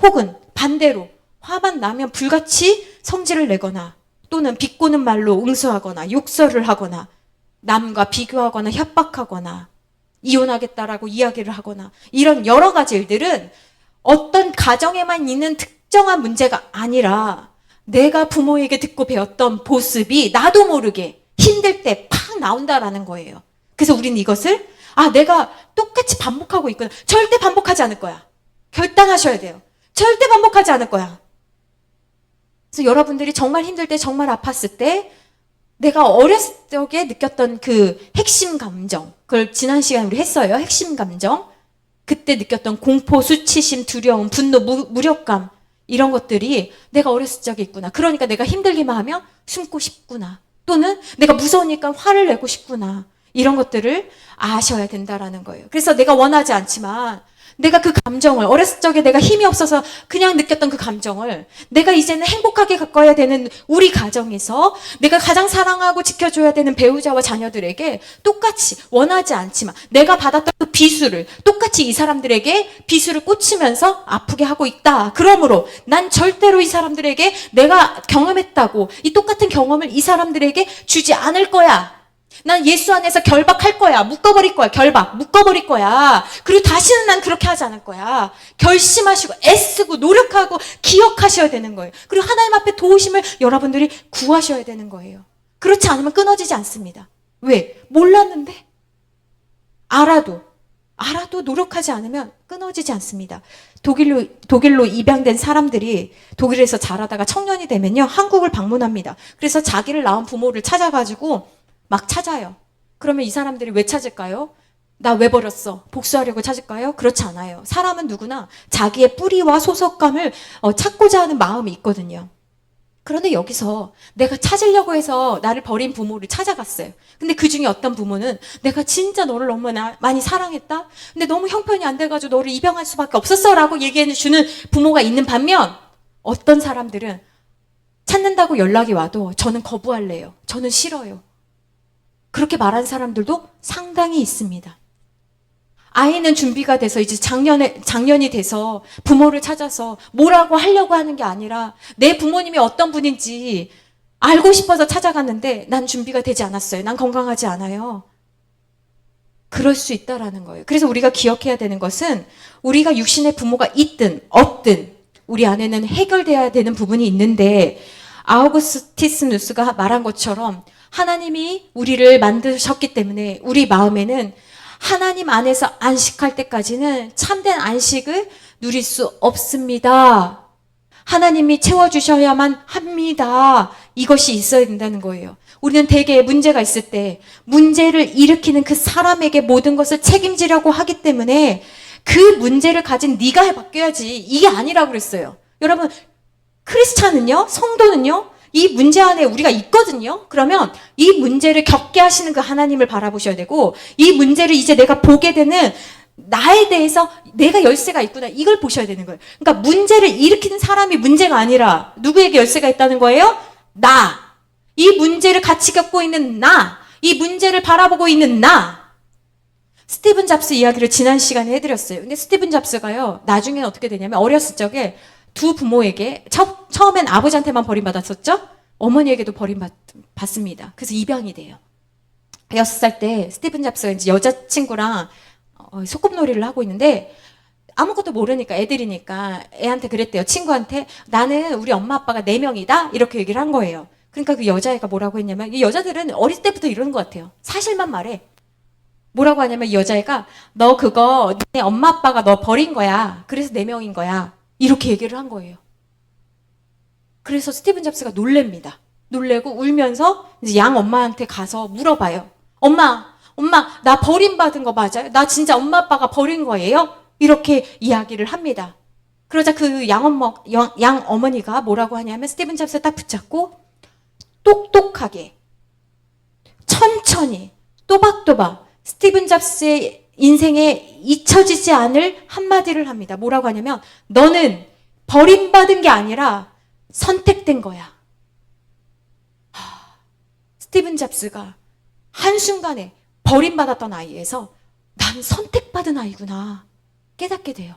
혹은 반대로 화만 나면 불같이 성질을 내거나 또는 비꼬는 말로 응수하거나 욕설을 하거나 남과 비교하거나 협박하거나 이혼하겠다라고 이야기를 하거나 이런 여러 가지 일들은 어떤 가정에만 있는 특정한 문제가 아니라 내가 부모에게 듣고 배웠던 모습이 나도 모르게 힘들 때 팍 나온다라는 거예요. 그래서 우리는 이것을 내가 똑같이 반복하고 있구나. 절대 반복하지 않을 거야. 결단하셔야 돼요. 절대 반복하지 않을 거야. 그래서 여러분들이 정말 힘들 때, 정말 아팠을 때 내가 어렸을 적에 느꼈던 그 핵심 감정, 그걸 지난 시간에 우리 했어요. 핵심 감정. 그때 느꼈던 공포, 수치심, 두려움, 분노, 무력감, 이런 것들이 내가 어렸을 적에 있구나. 그러니까 내가 힘들기만 하면 숨고 싶구나. 또는 내가 무서우니까 화를 내고 싶구나. 이런 것들을 아셔야 된다라는 거예요. 그래서 내가 원하지 않지만 내가 그 감정을, 어렸을 적에 내가 힘이 없어서 그냥 느꼈던 그 감정을 내가 이제는 행복하게 가꿔야 되는 우리 가정에서 내가 가장 사랑하고 지켜줘야 되는 배우자와 자녀들에게 똑같이, 원하지 않지만 내가 받았던 그 비수를 똑같이 이 사람들에게 비수를 꽂히면서 아프게 하고 있다. 그러므로 난 절대로 이 사람들에게 내가 경험했다고 이 똑같은 경험을 이 사람들에게 주지 않을 거야. 난 예수 안에서 결박할 거야. 묶어버릴 거야. 묶어버릴 거야. 그리고 다시는 난 그렇게 하지 않을 거야. 결심하시고 애쓰고 노력하고 기억하셔야 되는 거예요. 그리고 하나님 앞에 도우심을 여러분들이 구하셔야 되는 거예요. 그렇지 않으면 끊어지지 않습니다. 왜? 몰랐는데? 알아도 노력하지 않으면 끊어지지 않습니다. 독일로 입양된 사람들이 독일에서 자라다가 청년이 되면요, 한국을 방문합니다. 그래서 자기를 낳은 부모를 찾아가지고 막 찾아요. 그러면 이 사람들이 왜 찾을까요? 나 왜 버렸어? 복수하려고 찾을까요? 그렇지 않아요. 사람은 누구나 자기의 뿌리와 소속감을 찾고자 하는 마음이 있거든요. 그런데 여기서 내가 찾으려고 해서 나를 버린 부모를 찾아갔어요. 근데 그 중에 어떤 부모는 내가 진짜 너를 너무 많이 사랑했다? 근데 너무 형편이 안 돼가지고 너를 입양할 수밖에 없었어 라고 얘기해 주는 부모가 있는 반면 어떤 사람들은 찾는다고 연락이 와도 저는 거부할래요. 저는 싫어요. 그렇게 말한 사람들도 상당히 있습니다. 아이는 준비가 돼서 이제 작년이 돼서 부모를 찾아서 뭐라고 하려고 하는 게 아니라 내 부모님이 어떤 분인지 알고 싶어서 찾아갔는데 난 준비가 되지 않았어요. 난 건강하지 않아요. 그럴 수 있다라는 거예요. 그래서 우리가 기억해야 되는 것은 우리가 육신의 부모가 있든 없든 우리 안에는 해결돼야 되는 부분이 있는데 아우구스티스누스가 말한 것처럼 하나님이 우리를 만드셨기 때문에 우리 마음에는 하나님 안에서 안식할 때까지는 참된 안식을 누릴 수 없습니다. 하나님이 채워주셔야만 합니다. 이것이 있어야 된다는 거예요. 우리는 대개 문제가 있을 때 문제를 일으키는 그 사람에게 모든 것을 책임지려고 하기 때문에 그 문제를 가진 네가 바뀌어야지 이게 아니라고 그랬어요. 여러분, 크리스찬은요, 성도는요, 이 문제 안에 우리가 있거든요. 그러면 이 문제를 겪게 하시는 그 하나님을 바라보셔야 되고 이 문제를 이제 내가 보게 되는 나에 대해서 내가 열쇠가 있구나 이걸 보셔야 되는 거예요. 그러니까 문제를 일으키는 사람이 문제가 아니라 누구에게 열쇠가 있다는 거예요? 나. 이 문제를 같이 겪고 있는 나. 이 문제를 바라보고 있는 나. 스티븐 잡스 이야기를 지난 시간에 해드렸어요. 근데 스티븐 잡스가요, 나중에는 어떻게 되냐면 어렸을 적에 두 부모에게 처음엔 아버지한테만 버림받았었죠? 어머니에게도 버림받습니다. 그래서 입양이 돼요. 6살 때 스티븐 잡스가 이제 여자친구랑 소꿉놀이를 하고 있는데 아무것도 모르니까 애들이니까 애한테 그랬대요. 친구한테 나는 우리 엄마 아빠가 4명이다 이렇게 얘기를 한 거예요. 그러니까 그 여자애가 뭐라고 했냐면 이 여자들은 어릴 때부터 이러는 것 같아요. 사실만 말해. 뭐라고 하냐면 이 여자애가 너 그거 네 엄마 아빠가 너 버린 거야. 그래서 4명인 거야. 이렇게 얘기를 한 거예요. 그래서 스티븐 잡스가 놀랍니다. 놀래고 울면서 이제 양 엄마한테 가서 물어봐요. 엄마, 나 버림받은 거 맞아요? 나 진짜 엄마 아빠가 버린 거예요? 이렇게 이야기를 합니다. 그러자 그 양 어머니가 뭐라고 하냐면 스티븐 잡스를 딱 붙잡고 똑똑하게 천천히 또박또박 스티븐 잡스의 인생에 잊혀지지 않을 한마디를 합니다. 뭐라고 하냐면 너는 버림받은 게 아니라 선택된 거야. 스티븐 잡스가 한순간에 버림받았던 아이에서 난 선택받은 아이구나 깨닫게 돼요.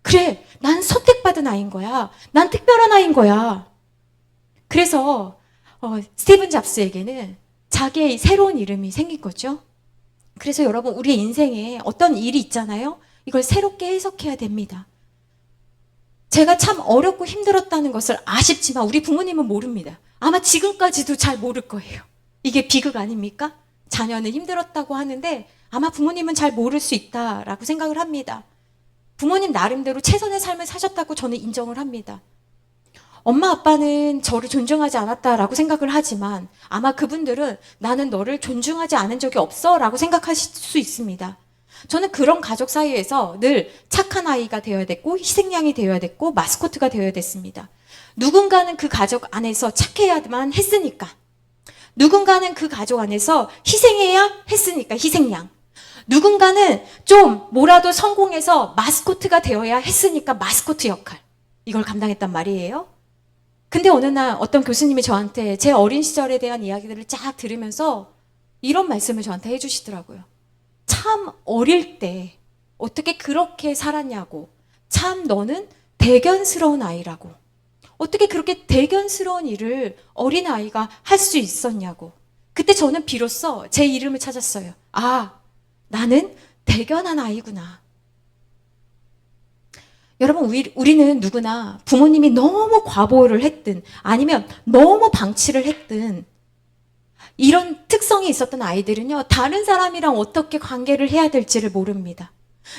그래, 난 선택받은 아이인 거야. 난 특별한 아이인 거야. 그래서 스티븐 잡스에게는 자기의 새로운 이름이 생긴 거죠. 그래서 여러분, 우리의 인생에 어떤 일이 있잖아요. 이걸 새롭게 해석해야 됩니다. 제가 참 어렵고 힘들었다는 것을 아쉽지만 우리 부모님은 모릅니다. 아마 지금까지도 잘 모를 거예요. 이게 비극 아닙니까? 자녀는 힘들었다고 하는데 아마 부모님은 잘 모를 수 있다라고 생각을 합니다. 부모님 나름대로 최선의 삶을 사셨다고 저는 인정을 합니다. 엄마 아빠는 저를 존중하지 않았다라고 생각을 하지만 아마 그분들은 나는 너를 존중하지 않은 적이 없어 라고 생각하실 수 있습니다. 저는 그런 가족 사이에서 늘 착한 아이가 되어야 됐고 희생양이 되어야 됐고 마스코트가 되어야 됐습니다. 누군가는 그 가족 안에서 착해야만 했으니까, 누군가는 그 가족 안에서 희생해야 했으니까 희생양, 누군가는 좀 뭐라도 성공해서 마스코트가 되어야 했으니까 마스코트 역할, 이걸 감당했단 말이에요. 근데 어느 날 어떤 교수님이 저한테 제 어린 시절에 대한 이야기들을 쫙 들으면서 이런 말씀을 저한테 해주시더라고요. 참 어릴 때 어떻게 그렇게 살았냐고. 참 너는 대견스러운 아이라고. 어떻게 그렇게 대견스러운 일을 어린 아이가 할 수 있었냐고. 그때 저는 비로소 제 이름을 찾았어요. 아, 나는 대견한 아이구나. 여러분, 우리는 누구나 부모님이 너무 과보를 했든 아니면 너무 방치를 했든 이런 특성이 있었던 아이들은요, 다른 사람이랑 어떻게 관계를 해야 될지를 모릅니다.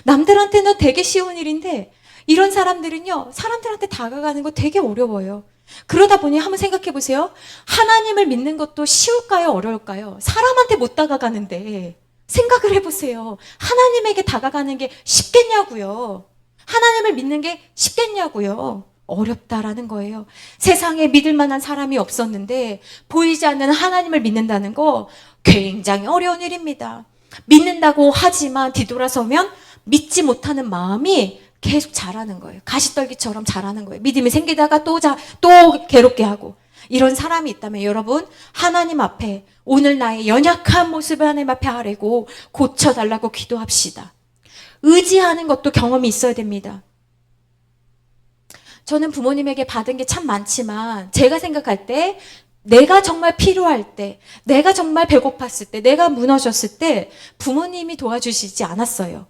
남들한테는 되게 쉬운 일인데 이런 사람들은요, 사람들한테 다가가는 거 되게 어려워요. 그러다 보니 한번 생각해 보세요. 하나님을 믿는 것도 쉬울까요? 어려울까요? 사람한테 못 다가가는데 생각을 해보세요. 하나님에게 다가가는 게 쉽겠냐고요. 하나님을 믿는 게 쉽겠냐고요. 어렵다라는 거예요. 세상에 믿을 만한 사람이 없었는데 보이지 않는 하나님을 믿는다는 거 굉장히 어려운 일입니다. 믿는다고 하지만 뒤돌아서면 믿지 못하는 마음이 계속 자라는 거예요. 가시떨기처럼 자라는 거예요. 믿음이 생기다가 또 괴롭게 하고. 이런 사람이 있다면 여러분, 하나님 앞에 오늘 나의 연약한 모습을 하나님 앞에 아뢰고 고쳐달라고 기도합시다. 의지하는 것도 경험이 있어야 됩니다. 저는 부모님에게 받은 게 참 많지만 제가 생각할 때 내가 정말 필요할 때, 내가 정말 배고팠을 때, 내가 무너졌을 때 부모님이 도와주시지 않았어요.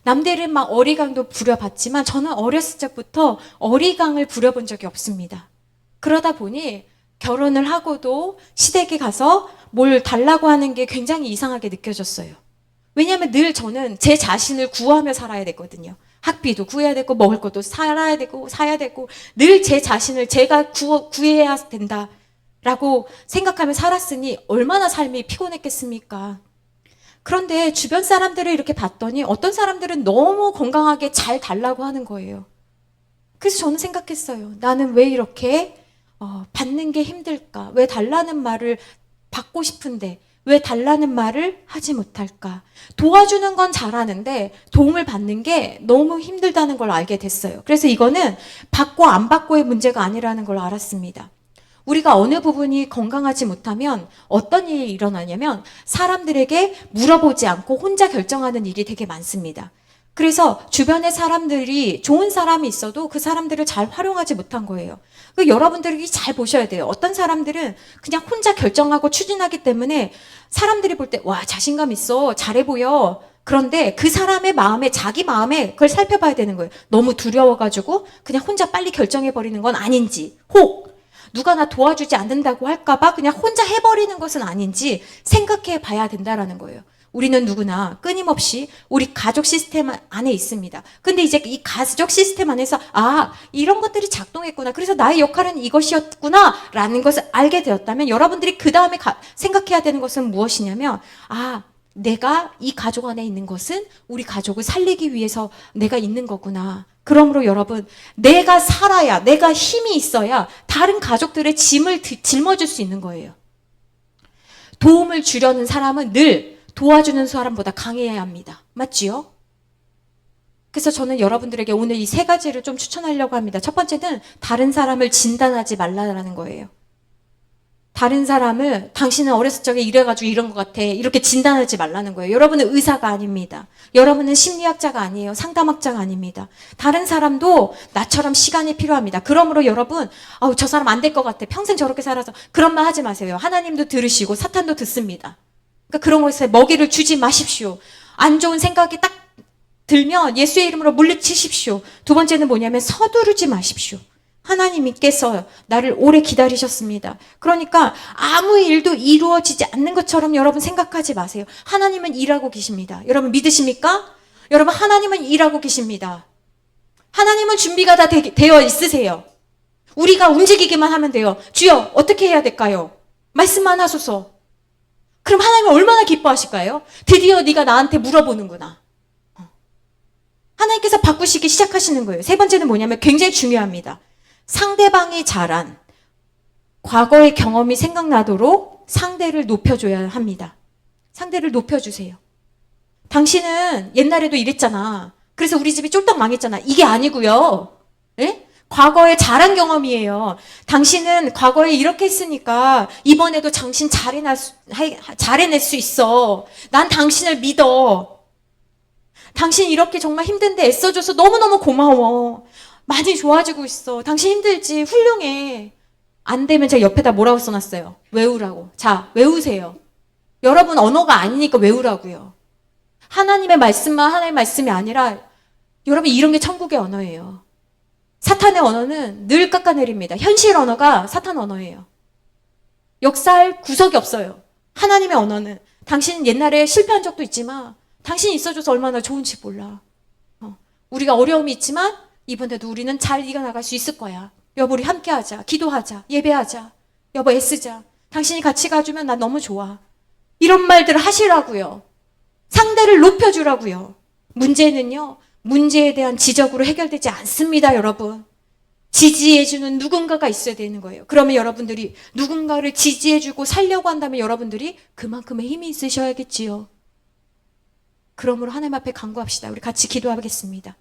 남들은 막 어리광도 부려봤지만 저는 어렸을 적부터 어리광을 부려본 적이 없습니다. 그러다 보니 결혼을 하고도 시댁에 가서 뭘 달라고 하는 게 굉장히 이상하게 느껴졌어요. 왜냐하면 늘 저는 제 자신을 구하며 살아야 됐거든요. 학비도 구해야 되고 먹을 것도 사야 되고 늘 제 자신을 제가 구해야 된다라고 생각하며 살았으니 얼마나 삶이 피곤했겠습니까? 그런데 주변 사람들을 이렇게 봤더니 어떤 사람들은 너무 건강하게 잘 달라고 하는 거예요. 그래서 저는 생각했어요. 나는 왜 이렇게 받는 게 힘들까? 왜 달라는 말을 받고 싶은데 왜 달라는 말을 하지 못할까? 도와주는 건 잘하는데 도움을 받는 게 너무 힘들다는 걸 알게 됐어요. 그래서 이거는 받고 안 받고의 문제가 아니라는 걸 알았습니다. 우리가 어느 부분이 건강하지 못하면 어떤 일이 일어나냐면 사람들에게 물어보지 않고 혼자 결정하는 일이 되게 많습니다. 그래서 주변의 사람들이 좋은 사람이 있어도 그 사람들을 잘 활용하지 못한 거예요. 여러분들이 잘 보셔야 돼요. 어떤 사람들은 그냥 혼자 결정하고 추진하기 때문에 사람들이 볼 때 와, 자신감 있어, 잘해 보여. 그런데 그 사람의 마음에, 자기 마음에 그걸 살펴봐야 되는 거예요. 너무 두려워가지고 그냥 혼자 빨리 결정해버리는 건 아닌지, 혹 누가 나 도와주지 않는다고 할까봐 그냥 혼자 해버리는 것은 아닌지 생각해 봐야 된다라는 거예요. 우리는 누구나 끊임없이 우리 가족 시스템 안에 있습니다. 근데 이제 이 가족 시스템 안에서 이런 것들이 작동했구나. 그래서 나의 역할은 이것이었구나 라는 것을 알게 되었다면 여러분들이 그 다음에 생각해야 되는 것은 무엇이냐면 내가 이 가족 안에 있는 것은 우리 가족을 살리기 위해서 내가 있는 거구나. 그러므로 여러분, 내가 살아야, 내가 힘이 있어야 다른 가족들의 짐을 짊어질 수 있는 거예요. 도움을 주려는 사람은 늘 도와주는 사람보다 강해야 합니다. 맞지요? 그래서 저는 여러분들에게 오늘 이 세 가지를 좀 추천하려고 합니다. 첫 번째는 다른 사람을 진단하지 말라라는 거예요. 다른 사람을 당신은 어렸을 적에 이래가지고 이런 것 같아 이렇게 진단하지 말라는 거예요. 여러분은 의사가 아닙니다. 여러분은 심리학자가 아니에요. 상담학자가 아닙니다. 다른 사람도 나처럼 시간이 필요합니다. 그러므로 여러분 저 사람 안 될 것 같아. 평생 저렇게 살아서 그런 말 하지 마세요. 하나님도 들으시고 사탄도 듣습니다. 그러니까 그런 것에 먹이를 주지 마십시오. 안 좋은 생각이 딱 들면 예수의 이름으로 물리치십시오. 두 번째는 뭐냐면 서두르지 마십시오. 하나님께서 나를 오래 기다리셨습니다. 그러니까 아무 일도 이루어지지 않는 것처럼 여러분 생각하지 마세요. 하나님은 일하고 계십니다. 여러분 믿으십니까? 여러분 하나님은 일하고 계십니다. 하나님은 준비가 다 되어 있으세요. 우리가 움직이기만 하면 돼요. 주여, 어떻게 해야 될까요? 말씀만 하소서. 그럼 하나님은 얼마나 기뻐하실까요? 드디어 네가 나한테 물어보는구나. 하나님께서 바꾸시기 시작하시는 거예요. 세 번째는 뭐냐면 굉장히 중요합니다. 상대방이 잘한 과거의 경험이 생각나도록 상대를 높여줘야 합니다. 상대를 높여주세요. 당신은 옛날에도 이랬잖아. 그래서 우리 집이 쫄딱 망했잖아. 이게 아니고요. 예? 과거에 잘한 경험이에요. 당신은 과거에 이렇게 했으니까 이번에도 당신 잘해낼 수 있어. 난 당신을 믿어. 당신 이렇게 정말 힘든데 애써줘서 너무너무 고마워. 많이 좋아지고 있어. 당신 힘들지? 훌륭해. 안 되면 제가 옆에다 뭐라고 써놨어요? 외우라고. 자, 외우세요. 여러분 언어가 아니니까 외우라고요. 하나님의 말씀만 하나님의 말씀이 아니라 여러분 이런 게 천국의 언어예요. 사탄의 언어는 늘 깎아내립니다. 현실 언어가 사탄 언어예요. 역사할 구석이 없어요. 하나님의 언어는 당신은 옛날에 실패한 적도 있지만 당신이 있어줘서 얼마나 좋은지 몰라. 우리가 어려움이 있지만 이번에도 우리는 잘 이겨나갈 수 있을 거야. 여보 우리 함께하자. 기도하자. 예배하자. 여보 애쓰자. 당신이 같이 가주면 난 너무 좋아. 이런 말들을 하시라고요. 상대를 높여주라고요. 문제는요. 문제에 대한 지적으로 해결되지 않습니다, 여러분. 지지해주는 누군가가 있어야 되는 거예요. 그러면 여러분들이 누군가를 지지해주고 살려고 한다면 여러분들이 그만큼의 힘이 있으셔야겠지요. 그러므로 하나님 앞에 간구합시다. 우리 같이 기도하겠습니다.